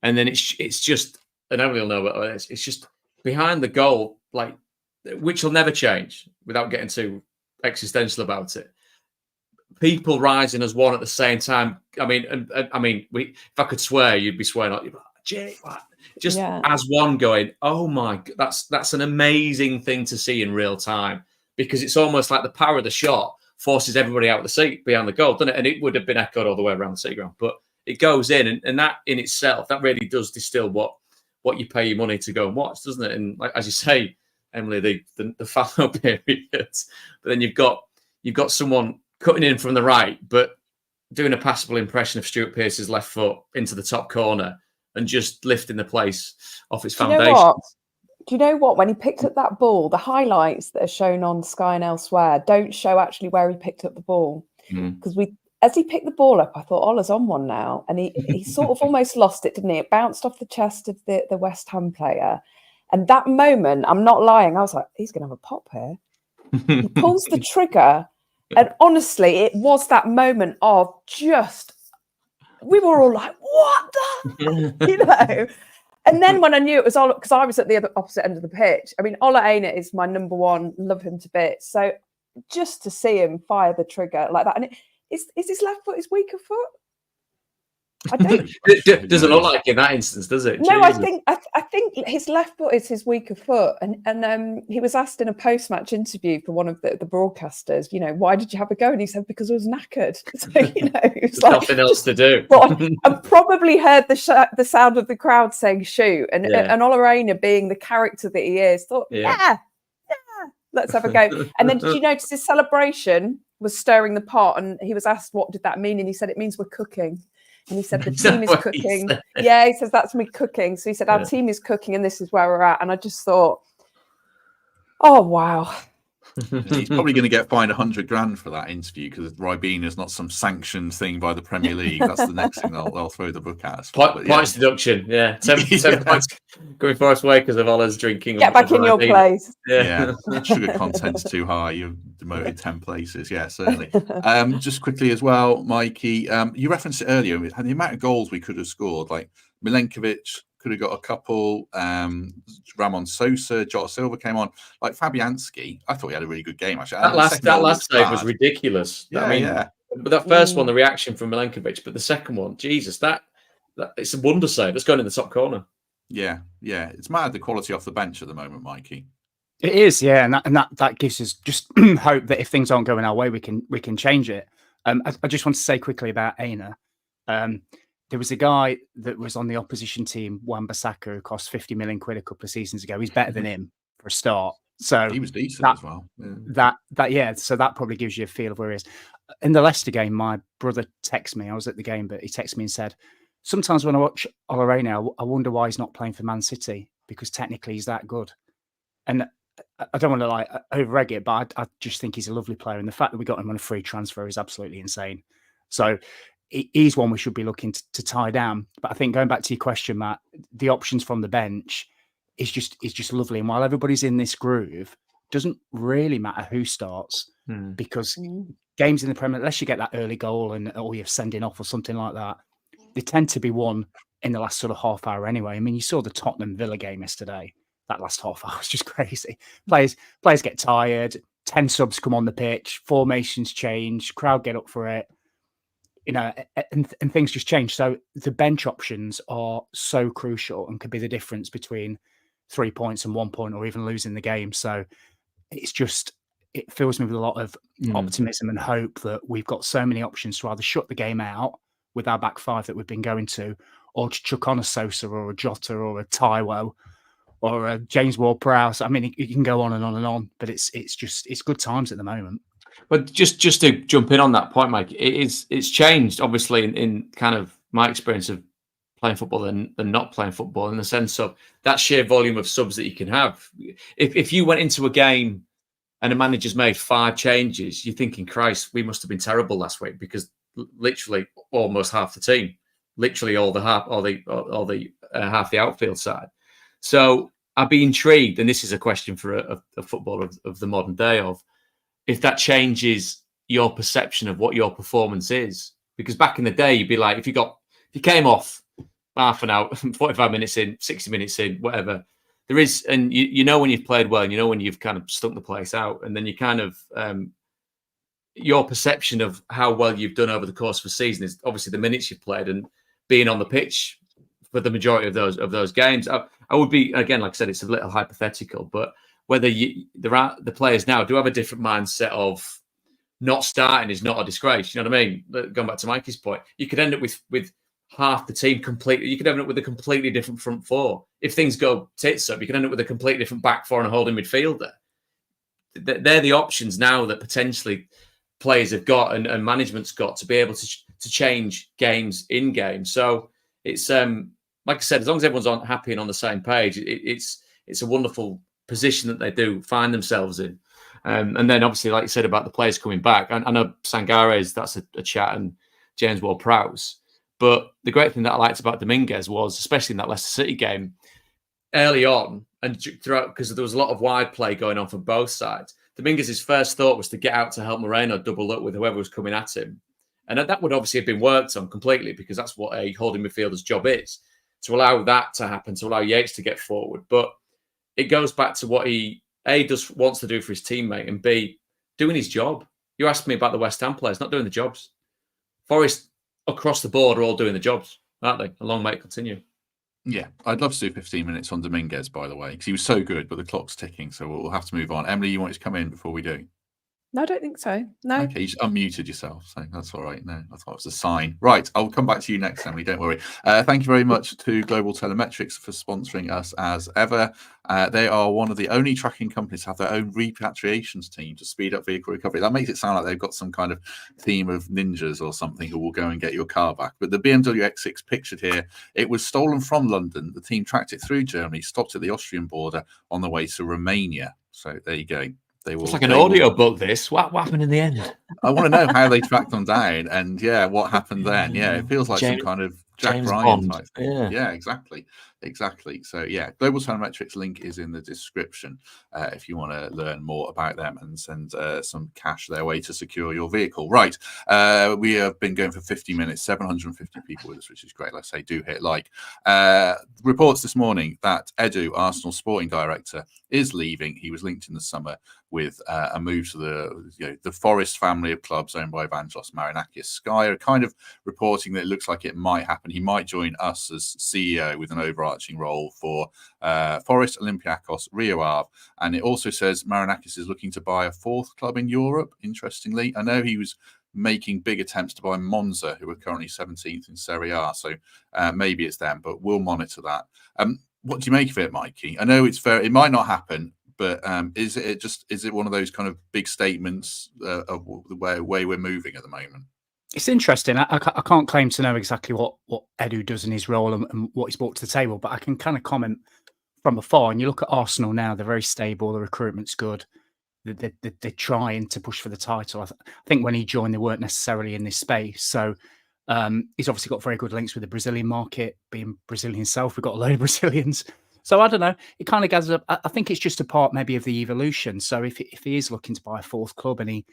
and then it's just, and everybody will know what it is. It's just behind the goal, like, which will never change without getting too existential about it. People rising as one at the same time. I mean, if I could swear, you'd be swearing out. You'd be like, Jay, what? Just as one going, oh my, that's an amazing thing to see in real time, because it's almost like the power of the shot forces everybody out of the seat behind the goal, doesn't it? And it would have been echoed all the way around the seat ground, but it goes in, and that in itself, that really does distill what you pay your money to go and watch, doesn't it? And like, as you say, Emily, the fallow periods, but then you've got someone cutting in from the right, but doing a passable impression of Stuart Pearce's left foot into the top corner and just lifting the place off its foundation. Do you know what? When he picked up that ball, the highlights that are shown on Sky and elsewhere don't show actually where he picked up the ball. Because as he picked the ball up, I thought, Ola's on one now. And he sort of almost lost it, didn't he? It bounced off the chest of the West Ham player. And that moment, I'm not lying, I was like, he's going to have a pop here. He pulls the trigger. And honestly, it was that moment of just, we were all like, what the? And then when I knew it was Ola, because I was at the opposite end of the pitch. I mean, Ola Aina is my number one, love him to bits. So just to see him fire the trigger like that. And is his left foot his weaker foot? I don't. It doesn't look like in that instance, does it? No, Jesus. I think his left foot is his weaker foot, and he was asked in a post-match interview for one of the broadcasters, why did you have a go? And he said, because I was knackered. So it's like, nothing else to do. I probably heard the sound of the crowd saying shoot, and Ola Aina, being the character that he is, thought, yeah, let's have a go. And then did you notice his celebration was stirring the pot? And he was asked, what did that mean? And he said, it means we're cooking. And he said, the team is cooking. He says, that's me cooking. So he said, our team is cooking and this is where we're at. And I just thought, oh, wow. He's probably going to get fined $100,000 for that interview because Ribena is not some sanctioned thing by the Premier League. That's the next thing they'll throw the book at us. Points deduction, 7 points going Forest way because of Ola's drinking. Get back in your place. Yeah, sugar content's too high. You've demoted 10 places. Yeah, certainly. Just quickly as well, Mikey, you referenced it earlier. The amount of goals we could have scored, like Milenkovic could have got a couple. Ramon Sosa, Jota Silva came on. Like Fabianski, I thought he had a really good game. Actually, that last save was ridiculous. Yeah, But that first one, the reaction from Milenkovic, but the second one, Jesus, that it's a wonder save. That's going in the top corner. Yeah. It's mad the quality off the bench at the moment, Mikey. It is, yeah, and that gives us just hope that if things aren't going our way, we can change it. I just want to say quickly about Aina. There was a guy that was on the opposition team, Wan-Bissaka, who cost 50 million quid a couple of seasons ago. He's better than him for a start. So he was decent as well. So that probably gives you a feel of where he is. In the Leicester game, my brother texted me. I was at the game, but he texted me and said, sometimes when I watch Olorena, I wonder why he's not playing for Man City, because technically he's that good. And I don't want to like over-egg it, but I just think he's a lovely player. And the fact that we got him on a free transfer is absolutely insane. So he's one we should be looking to tie down. But I think going back to your question, Matt, the options from the bench is just lovely. And while everybody's in this groove, doesn't really matter who starts because games in the Premier, unless you get that early goal or you're sending off or something like that, they tend to be won in the last sort of half hour anyway. I mean, you saw the Tottenham Villa game yesterday. That last half hour was just crazy. Players get tired. 10 subs come on the pitch. Formations change. Crowd get up for it. You know, and things just change. So the bench options are so crucial and could be the difference between 3 points and 1 point, or even losing the game. So it fills me with a lot of optimism and hope that we've got so many options to either shut the game out with our back five that we've been going to, or to chuck on a Sosa or a Jota or a Taiwo or a James Ward-Prowse. I mean, you can go on and on and on, but it's good times at the moment. But just to jump in on that point, Mike, it's changed obviously in kind of my experience of playing football than not playing football, in the sense of that sheer volume of subs that you can have. If you went into a game and a manager's made 5 changes, you're thinking, Christ, we must have been terrible last week, because literally almost half the team, literally all the half the outfield side. So I'd be intrigued, and this is a question for a footballer of the modern day, of if that changes your perception of what your performance is. Because back in the day, you'd be like, if you came off half an hour, 45 minutes in, 60 minutes in, whatever, there is, and you know when you've played well, and you know when you've kind of stunk the place out, and then you kind of your perception of how well you've done over the course of a season is obviously the minutes you've played and being on the pitch for the majority of those games. I would be, again, like I said, it's a little hypothetical, but whether the players now do have a different mindset of not starting is not a disgrace. You know what I mean? Going back to Mikey's point, you could end up with half the team completely. You could end up with a completely different front four. If things go tits up, you could end up with a completely different back four and a holding midfielder. They're the options now that potentially players have got and management's got to be able to change games in game. So it's like I said, as long as everyone's happy and on the same page, it's a wonderful position that they do find themselves in. And then obviously, like you said about the players coming back, I know Sangares, that's a chat, and James Ward-Prowse. But the great thing that I liked about Dominguez was, especially in that Leicester City game, early on and throughout, because there was a lot of wide play going on from both sides, Dominguez's first thought was to get out to help Moreno double up with whoever was coming at him. And that would obviously have been worked on completely, because that's what a holding midfielder's job is, to allow that to happen, to allow Yates to get forward. But it goes back to what he, A, wants to do for his teammate, and B, doing his job. You asked me about the West Ham players not doing the jobs. Forest across the board are all doing the jobs, aren't they? And long may it continue. Yeah, I'd love to do 15 minutes on Dominguez, by the way, because he was so good, but the clock's ticking, so we'll have to move on. Emily, you wanted to come in before we do? No, I don't think so. No. Okay, you just unmuted yourself, so that's all right. No, I thought it was a sign. Right, I'll come back to you next, Emily, don't worry. Thank you very much to Global Telemetrics for sponsoring us as ever. They are one of the only tracking companies to have their own repatriations team to speed up vehicle recovery. That makes it sound like they've got some kind of team of ninjas or something who will go and get your car back. But the BMW X6 pictured here, it was stolen from London. The team tracked it through Germany, stopped at the Austrian border on the way to Romania. So there you go. It's like an audio book, this. What happened in the end? I want to know how they tracked them down and, what happened then. Yeah, it feels like some kind of Jack Ryan type thing. Yeah, exactly. So, Global Telemetrics link is in the description if you want to learn more about them and send some cash their way to secure your vehicle. Right. We have been going for 50 minutes, 750 people with us, which is great. Let's say do hit like. Reports this morning that Edu, Arsenal sporting director, is leaving. He was linked in the summer with a move to the Forest family of clubs owned by Evangelos Marinakis. Sky are kind of reporting that it looks like it might happen. He might join us as CEO with an overarching role for Forest, Olympiacos, Rio Ave. And it also says Marinakis is looking to buy a 4th club in Europe, interestingly. I know he was making big attempts to buy Monza, who are currently 17th in Serie A. So maybe it's them, but we'll monitor that. What do you make of it, Mikey? I know it might not happen, but is it one of those kind of big statements of the way we're moving at the moment? It's interesting. I can't claim to know exactly what Edu does in his role and what he's brought to the table, but I can kind of comment from afar. And you look at Arsenal now; they're very stable. The recruitment's good. They're trying to push for the title. I think when he joined, they weren't necessarily in this space. So he's obviously got very good links with the Brazilian market. Being Brazilian himself, we've got a load of Brazilians. So I don't know. It kind of gathers up. I think it's just a part maybe of the evolution. So if he is looking to buy a fourth club and he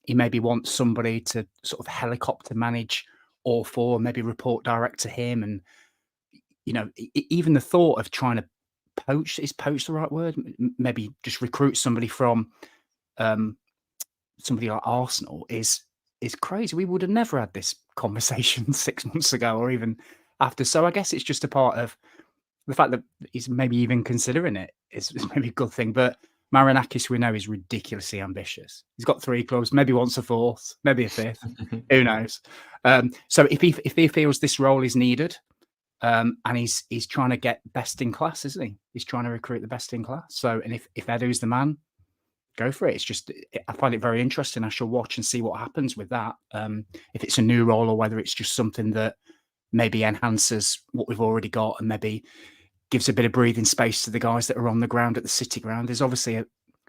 maybe wants somebody to sort of helicopter manage all four, maybe report direct to him, and even the thought of trying to poach the right word? Maybe just recruit somebody from somebody like Arsenal is crazy. We would have never had this conversation 6 months ago or even after. So I guess it's just a part of the fact that he's maybe even considering it is maybe a good thing. But Marinakis, we know, is ridiculously ambitious. He's got 3 clubs, maybe wants a 4th, maybe a 5th. Who knows? So if he feels this role is needed, and he's trying to get best in class, isn't he? He's trying to recruit the best in class. So, and if Edu's the man, go for it. It's just, I find it very interesting. I shall watch and see what happens with that. If it's a new role or whether it's just something that maybe enhances what we've already got and maybe gives a bit of breathing space to the guys that are on the ground at the City ground. There's obviously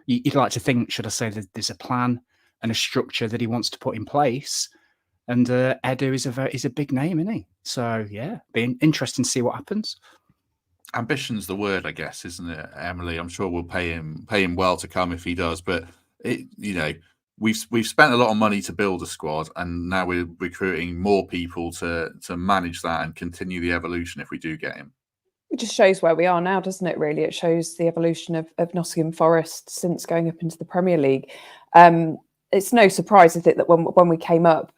you'd like to think, should I say, that there's a plan and a structure that he wants to put in place. And Edu is a big name, isn't he? So yeah, be interesting to see what happens. Ambition's the word, I guess, isn't it, Emily? I'm sure we'll pay him well to come if he does. But we've spent a lot of money to build a squad, and now we're recruiting more people to manage that and continue the evolution if we do get him. It just shows where we are now, doesn't it, really? It shows the evolution of Nottingham Forest since going up into the Premier League. It's no surprise, is it, that when we came up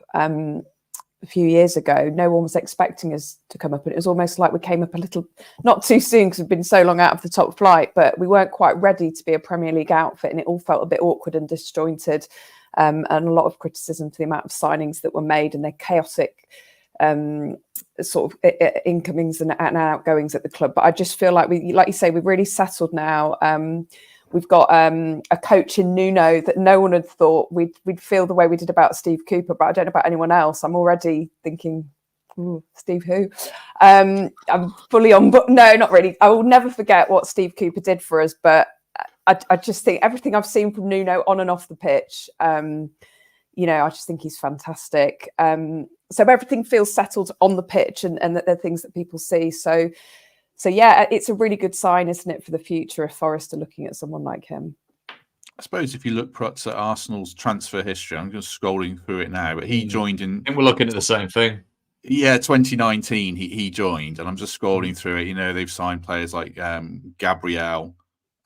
a few years ago, no one was expecting us to come up. And it was almost like we came up a little, not too soon because we've been so long out of the top flight, but we weren't quite ready to be a Premier League outfit. And it all felt a bit awkward and disjointed. And a lot of criticism for the amount of signings that were made and their chaotic sort of incomings and outgoings at the club. But I just feel like like you say, we've really settled now. We've got a coach in Nuno that no one had thought we'd feel the way we did about Steve Cooper, but I don't know about anyone else. I'm already thinking, Steve who? I'm fully on, but no, not really. I will never forget what Steve Cooper did for us, but I just think everything I've seen from Nuno on and off the pitch, I just think he's fantastic. So everything feels settled on the pitch and that they're things that people see. So yeah, it's a really good sign, isn't it, for the future if Forest are looking at someone like him. I suppose if you look perhaps at Arsenal's transfer history, I'm just scrolling through it now, but he joined in... I think we're looking at the same thing. Yeah, 2019 he joined, and I'm just scrolling through it. They've signed players like Gabriel,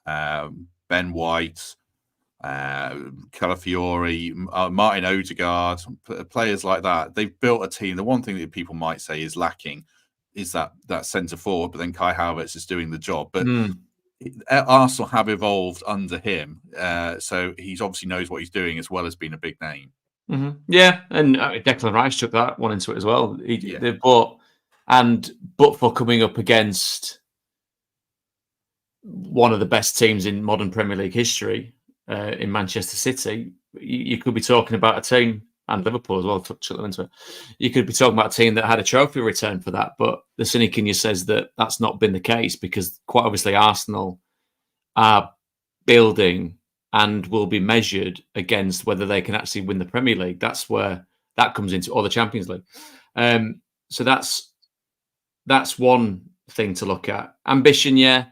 Ben White, Calafiori, Martin Odegaard, players like that. They've built a team. The one thing that people might say is lacking is that centre forward, but then Kai Havertz is doing the job. But Arsenal have evolved under him, so he's obviously knows what he's doing as well as being a big name. Mm-hmm. Yeah, and Declan Rice took that one into it as well. But for coming up against one of the best teams in modern Premier League history in Manchester City, you could be talking about a team, and Liverpool as well, took them into it. You could be talking about a team that had a trophy return for that, but the cynic in you says that that's not been the case because quite obviously Arsenal are building and will be measured against whether they can actually win the Premier League. That's where that comes into, or the Champions League. So that's one thing to look at. Ambition, yeah.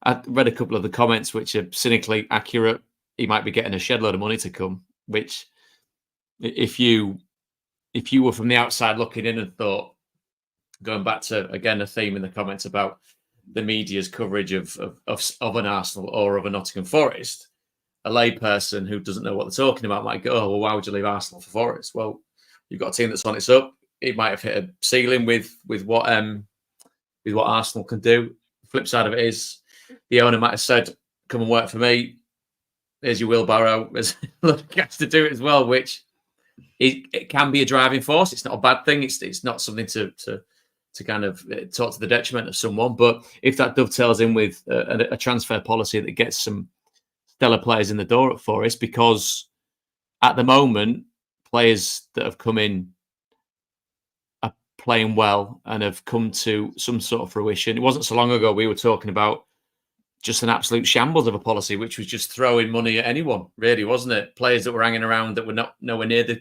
I read a couple of the comments which are cynically accurate. He might be getting a shed load of money to come, which if you were from the outside looking in and thought, going back to, again, a theme in the comments about the media's coverage of an Arsenal or of a Nottingham Forest, a layperson who doesn't know what they're talking about might go, oh, well, why would you leave Arsenal for Forest? Well, you've got a team that's on its up. It might have hit a ceiling with what Arsenal can do. The flip side of it is the owner might have said, come and work for me. There's your wheelbarrow. There's a lot of cash to do it as well, which it can be a driving force. It's not a bad thing. It's not something to kind of talk to the detriment of someone. But if that dovetails in with a transfer policy that gets some stellar players in the door at Forest, because at the moment, players that have come in playing well and have come to some sort of fruition. It wasn't so long ago we were talking about just an absolute shambles of a policy, which was just throwing money at anyone, really, wasn't it? Players that were hanging around that were not nowhere near the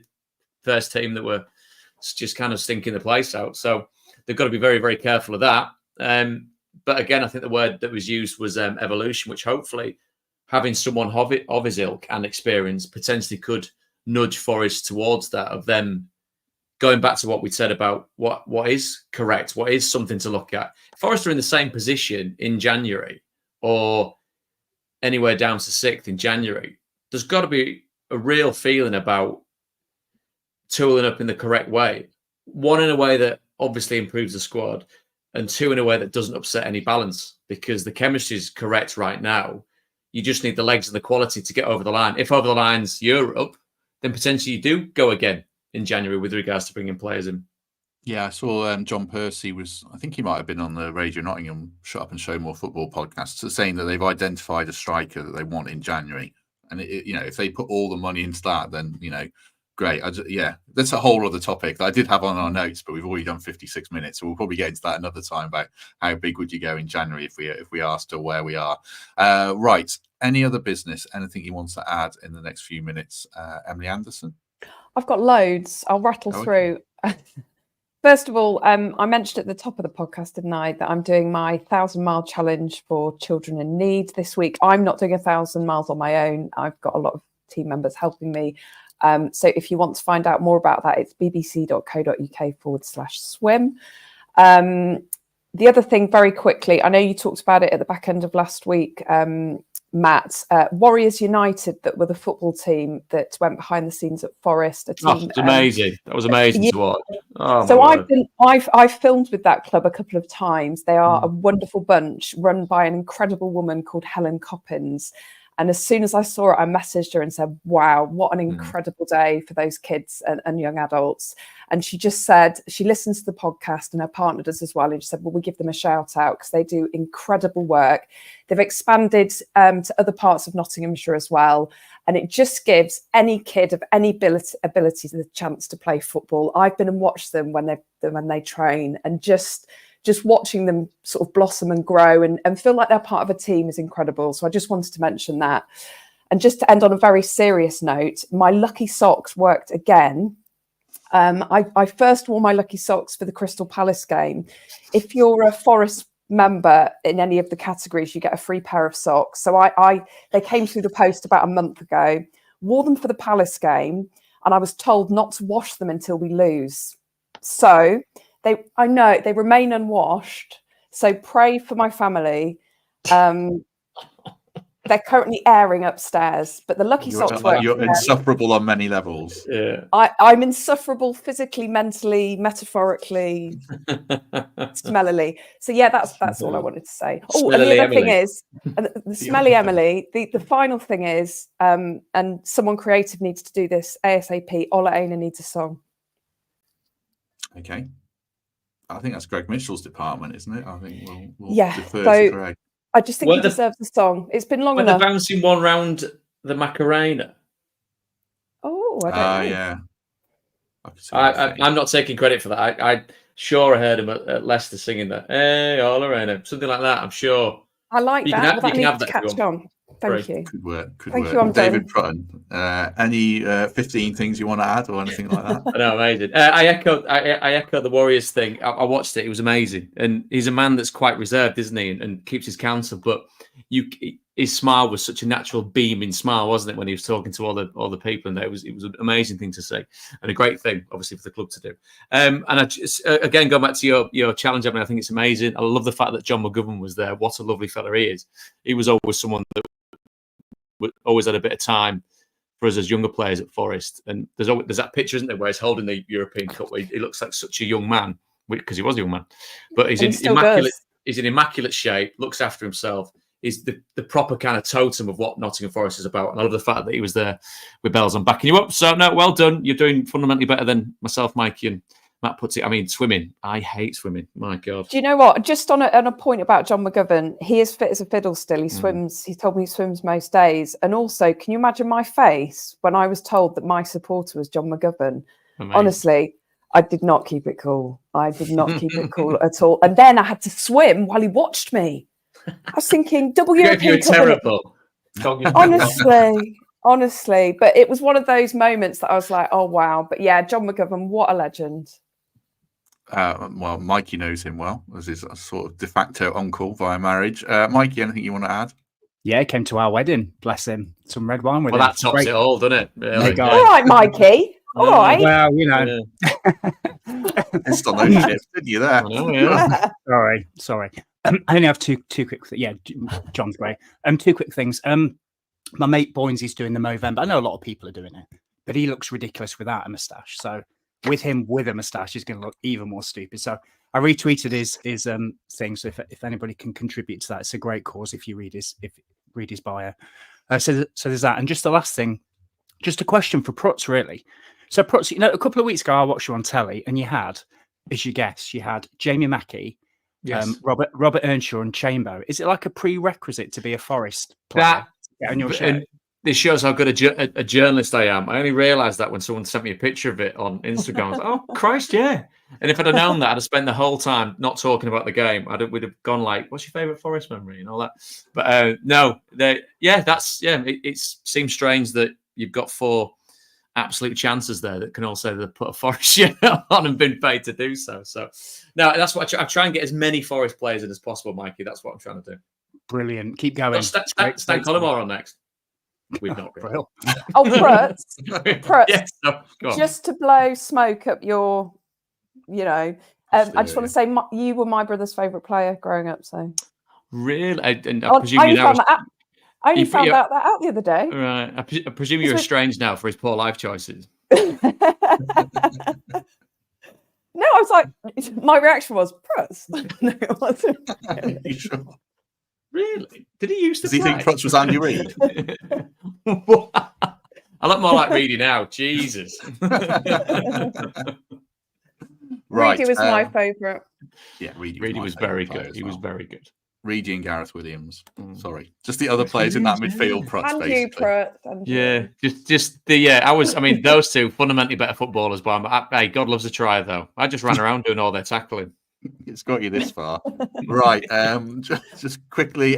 first team, that were just kind of stinking the place out. So they've got to be very, very careful of that. But again, I think the word that was used was evolution, which hopefully having someone of his ilk and experience potentially could nudge Forest towards that, of them going back to what we said about what is correct, what is something to look at. If Forest are in the same position in January or anywhere down to 6th in January, there's got to be a real feeling about tooling up in the correct way. One, in a way that obviously improves the squad, and two, in a way that doesn't upset any balance, because the chemistry is correct right now. You just need the legs and the quality to get over the line. If over the line's Europe, then potentially you do go again in January with regards to bringing players in. Yeah, I saw John Percy I think he might have been on the Radio Nottingham Shut Up and Show More Football podcast, saying that they've identified a striker that they want in January. And, if they put all the money into that, then, great. That's a whole other topic that I did have on our notes, but we've already done 56 minutes. So we'll probably get into that another time about how big would you go in January if we are still where we are. Right. Any other business, anything you want to add in the next few minutes? Emily Anderson? I've got loads. I'll rattle through. First of all, I mentioned at the top of the podcast, didn't I, that I'm doing my 1,000-mile challenge for children in need this week. I'm not doing 1,000 miles on my own. I've got a lot of team members helping me. So if you want to find out more about that, it's bbc.co.uk/swim. The other thing, very quickly, I know you talked about it at the back end of last week, Matt, Warriors United, that were the football team that went behind the scenes at Forest. It was amazing. That was amazing to watch. So I've filmed with that club a couple of times. They are a wonderful bunch, run by an incredible woman called Helen Coppins. And as soon as I saw it, I messaged her and said, wow, what an incredible day for those kids and young adults. And she just said, she listens to the podcast and her partner does as well. And she said, well, we give them a shout out because they do incredible work. They've expanded to other parts of Nottinghamshire as well. And it just gives any kid of any ability the chance to play football. I've been and watched them when they train, and just watching them sort of blossom and grow and feel like they're part of a team is incredible. So I just wanted to mention that. And just to end on a very serious note, my lucky socks worked again. I first wore my lucky socks for the Crystal Palace game. If you're a Forest member in any of the categories, you get a free pair of socks. So they came through the post about a month ago, wore them for the Palace game, and I was told not to wash them until we lose. So I know they remain unwashed, so pray for my family. They're currently airing upstairs, but the lucky socks work. You're insufferable on many levels. Yeah, I'm insufferable physically, mentally, metaphorically, smellily. So yeah, that's all I wanted to say. Oh, and the other thing is, the smelly Emily. The final thing is, and someone creative needs to do this ASAP. Ola Aina needs a song. Okay. I think that's Greg Mitchell's department, isn't it? I think we'll defer to Greg. I just think he deserves a song. It's been long enough. They're bouncing one round the Macarena. Oh, I don't know. Yeah. I'm not taking credit for that. I sure I heard him at Leicester singing that. Hey, all around, something like that. I'm sure. I like that. You can have that catch on. Thank you. Could work. Thank you. I'm David Prutton. Any 15 things you want to add or anything like that? No, amazing. I echo the Warriors thing. I watched it. It was amazing. And he's a man that's quite reserved, isn't he? And keeps his counsel. But his smile was such a natural beaming smile, wasn't it, when he was talking to all the people? And it was an amazing thing to see, and a great thing, obviously, for the club to do. And I just, again, going back to your challenge, I mean, I think it's amazing. I love the fact that John McGovern was there. What a lovely fella he is. He was always someone that always had a bit of time for us as younger players at Forest. And there's that picture, isn't there, where he's holding the European Cup, where he looks like such a young man, because he was a young man, but he's in immaculate shape, looks after himself. He's the proper kind of totem of what Nottingham Forest is about. And I love the fact that he was there with bells on, backing you up. So no, well done. You're doing fundamentally better than myself, Mikey, and Matt puts it. I mean, swimming. I hate swimming. My God. Do you know what? Just on a point about John McGovern, he is fit as a fiddle still. He swims. He told me he swims most days. And also, can you imagine my face when I was told that my supporter was John McGovern? Amazing. Honestly, I did not keep it cool. I did not keep it cool at all. And then I had to swim while he watched me. I was thinking, Gave you a terrible. Honestly. But it was one of those moments that I was like, oh, wow. But yeah, John McGovern, what a legend. Well, Mikey knows him well as his sort of de facto uncle via marriage. Mikey, anything you want to add? Yeah, he came to our wedding. Bless him. Some red wine with him. Well, that tops it all, doesn't it? Really? All right, Mikey. All right. Well, you know. It's on those chips, didn't you there? Sorry. I only have two quick things. Yeah, John's great. Two quick things. My mate Boynesy's doing the Movember. I know a lot of people are doing it, but he looks ridiculous without a moustache. So with him with a moustache, he's going to look even more stupid. So I retweeted his thing. So if anybody can contribute to that, it's a great cause. If you read his bio, so there's that. And just the last thing, just a question for Prutz, really. So Prutz, a couple of weeks ago I watched you on telly, and you had, as you guessed, you had Jamie Mackey, yes, Robert Earnshaw, and Chamber. Is it like a prerequisite to be a Forest player? On your show? This shows how good a journalist I am. I only realised that when someone sent me a picture of it on Instagram. I was like, oh, Christ, yeah. And if I'd have known that, I'd have spent the whole time not talking about the game. We'd have gone like, what's your favourite Forest memory and all that. But no, it seems strange that you've got 4 absolute chances there that can all say they've put a Forest shirt on and been paid to do so. So, no, that's what I try and get as many Forest players in as possible, Mikey. That's what I'm trying to do. Brilliant. Keep going. Stan Collymore on next. We've not really. Oh, Prutz. Yes, no, just to blow smoke up your, I just want to say you were my brother's favourite player growing up. So really, I presume I only found that out the other day. Right, I presume you're estranged now for his poor life choices. No, I was like, my reaction was Prutz. No, it wasn't. Are you sure? Really? Did he used to? Does he think Prutz was Andy Reid? I look more like Reedy now. Jesus. Right. Reedy was my favourite. Yeah, Reedy was very good. He was very good. Reedy and Gareth Williams. Sorry, just the other players in that midfield. Prutz, and basically. you, Prutz. I mean, those two fundamentally better footballers. But hey, God loves a try though. I just ran around doing all their tackling. It's got you this far. Right. Just quickly,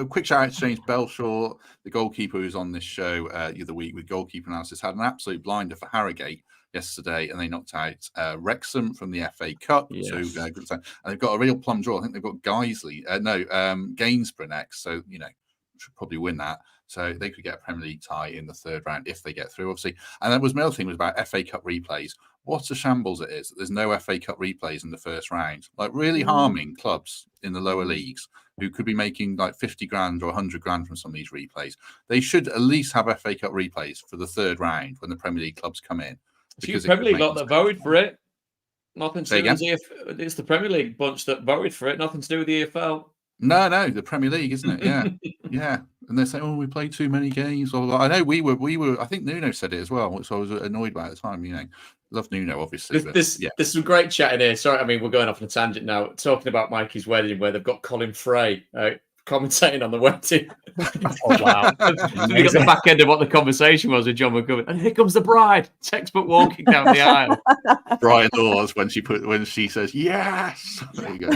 quick shout out to James Belshaw, the goalkeeper who's on this show the other week with goalkeeper analysis, had an absolute blinder for Harrogate yesterday, and they knocked out Wrexham from the FA Cup. Yes. So, and they've got a real plum draw. I think they've got Gainsborough next. So, should probably win that. So they could get a Premier League tie in the 3rd round if they get through, obviously. And that was my other thing was about FA Cup replays. What a shambles it is that there's no FA Cup replays in the 1st round. Like really harming clubs in the lower leagues who could be making like 50 grand or 100 grand from some of these replays. They should at least have FA Cup replays for the 3rd round when the Premier League clubs come in. Because the Premier League lot that voted for it. Nothing to do with it's the Premier League bunch that voted for it. Nothing to do with the EFL. No, the Premier League, isn't it? Yeah, yeah. And they're saying, "Oh, we played too many games." Or I know we were. I think Nuno said it as well, which I was annoyed by at the time. Love Nuno, obviously. There's some great chat in here. Sorry, I mean we're going off on a tangent now. Talking about Mikey's wedding, where they've got Colin Frey commentating on the wedding. Oh wow! You got the back end of what the conversation was with John McGovern, and here comes the bride, textbook walking down the aisle. Brian Laws when she says yes. There you go.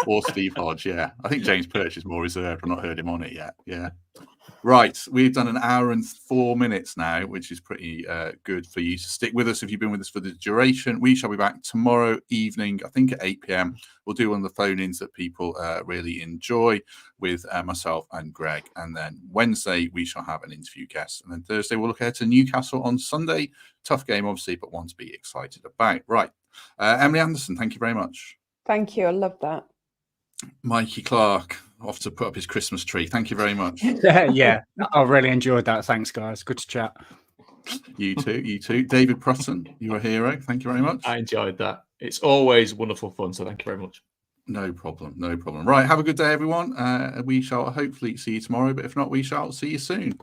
Or Steve Hodge, yeah. I think James Perch is more reserved. I've not heard him on it yet. Yeah. Right. We've done an hour and 4 minutes now, which is pretty good for you to stick with us if you've been with us for the duration. We shall be back tomorrow evening, I think at 8 p.m. We'll do one of the phone-ins that people really enjoy with myself and Greg. And then Wednesday, we shall have an interview guest. And then Thursday, we'll look ahead to Newcastle on Sunday. Tough game, obviously, but one to be excited about. Right. Emily Anderson, thank you very much. Thank you. I love that. Mikey Clarke, off to put up his Christmas tree. Thank you very much. Yeah, I really enjoyed that. Thanks, guys. Good to chat. You too. David Prutton, you're a hero. Thank you very much. I enjoyed that. It's always wonderful fun, so thank you very much. No problem. Right, have a good day, everyone. We shall hopefully see you tomorrow, but if not, we shall see you soon.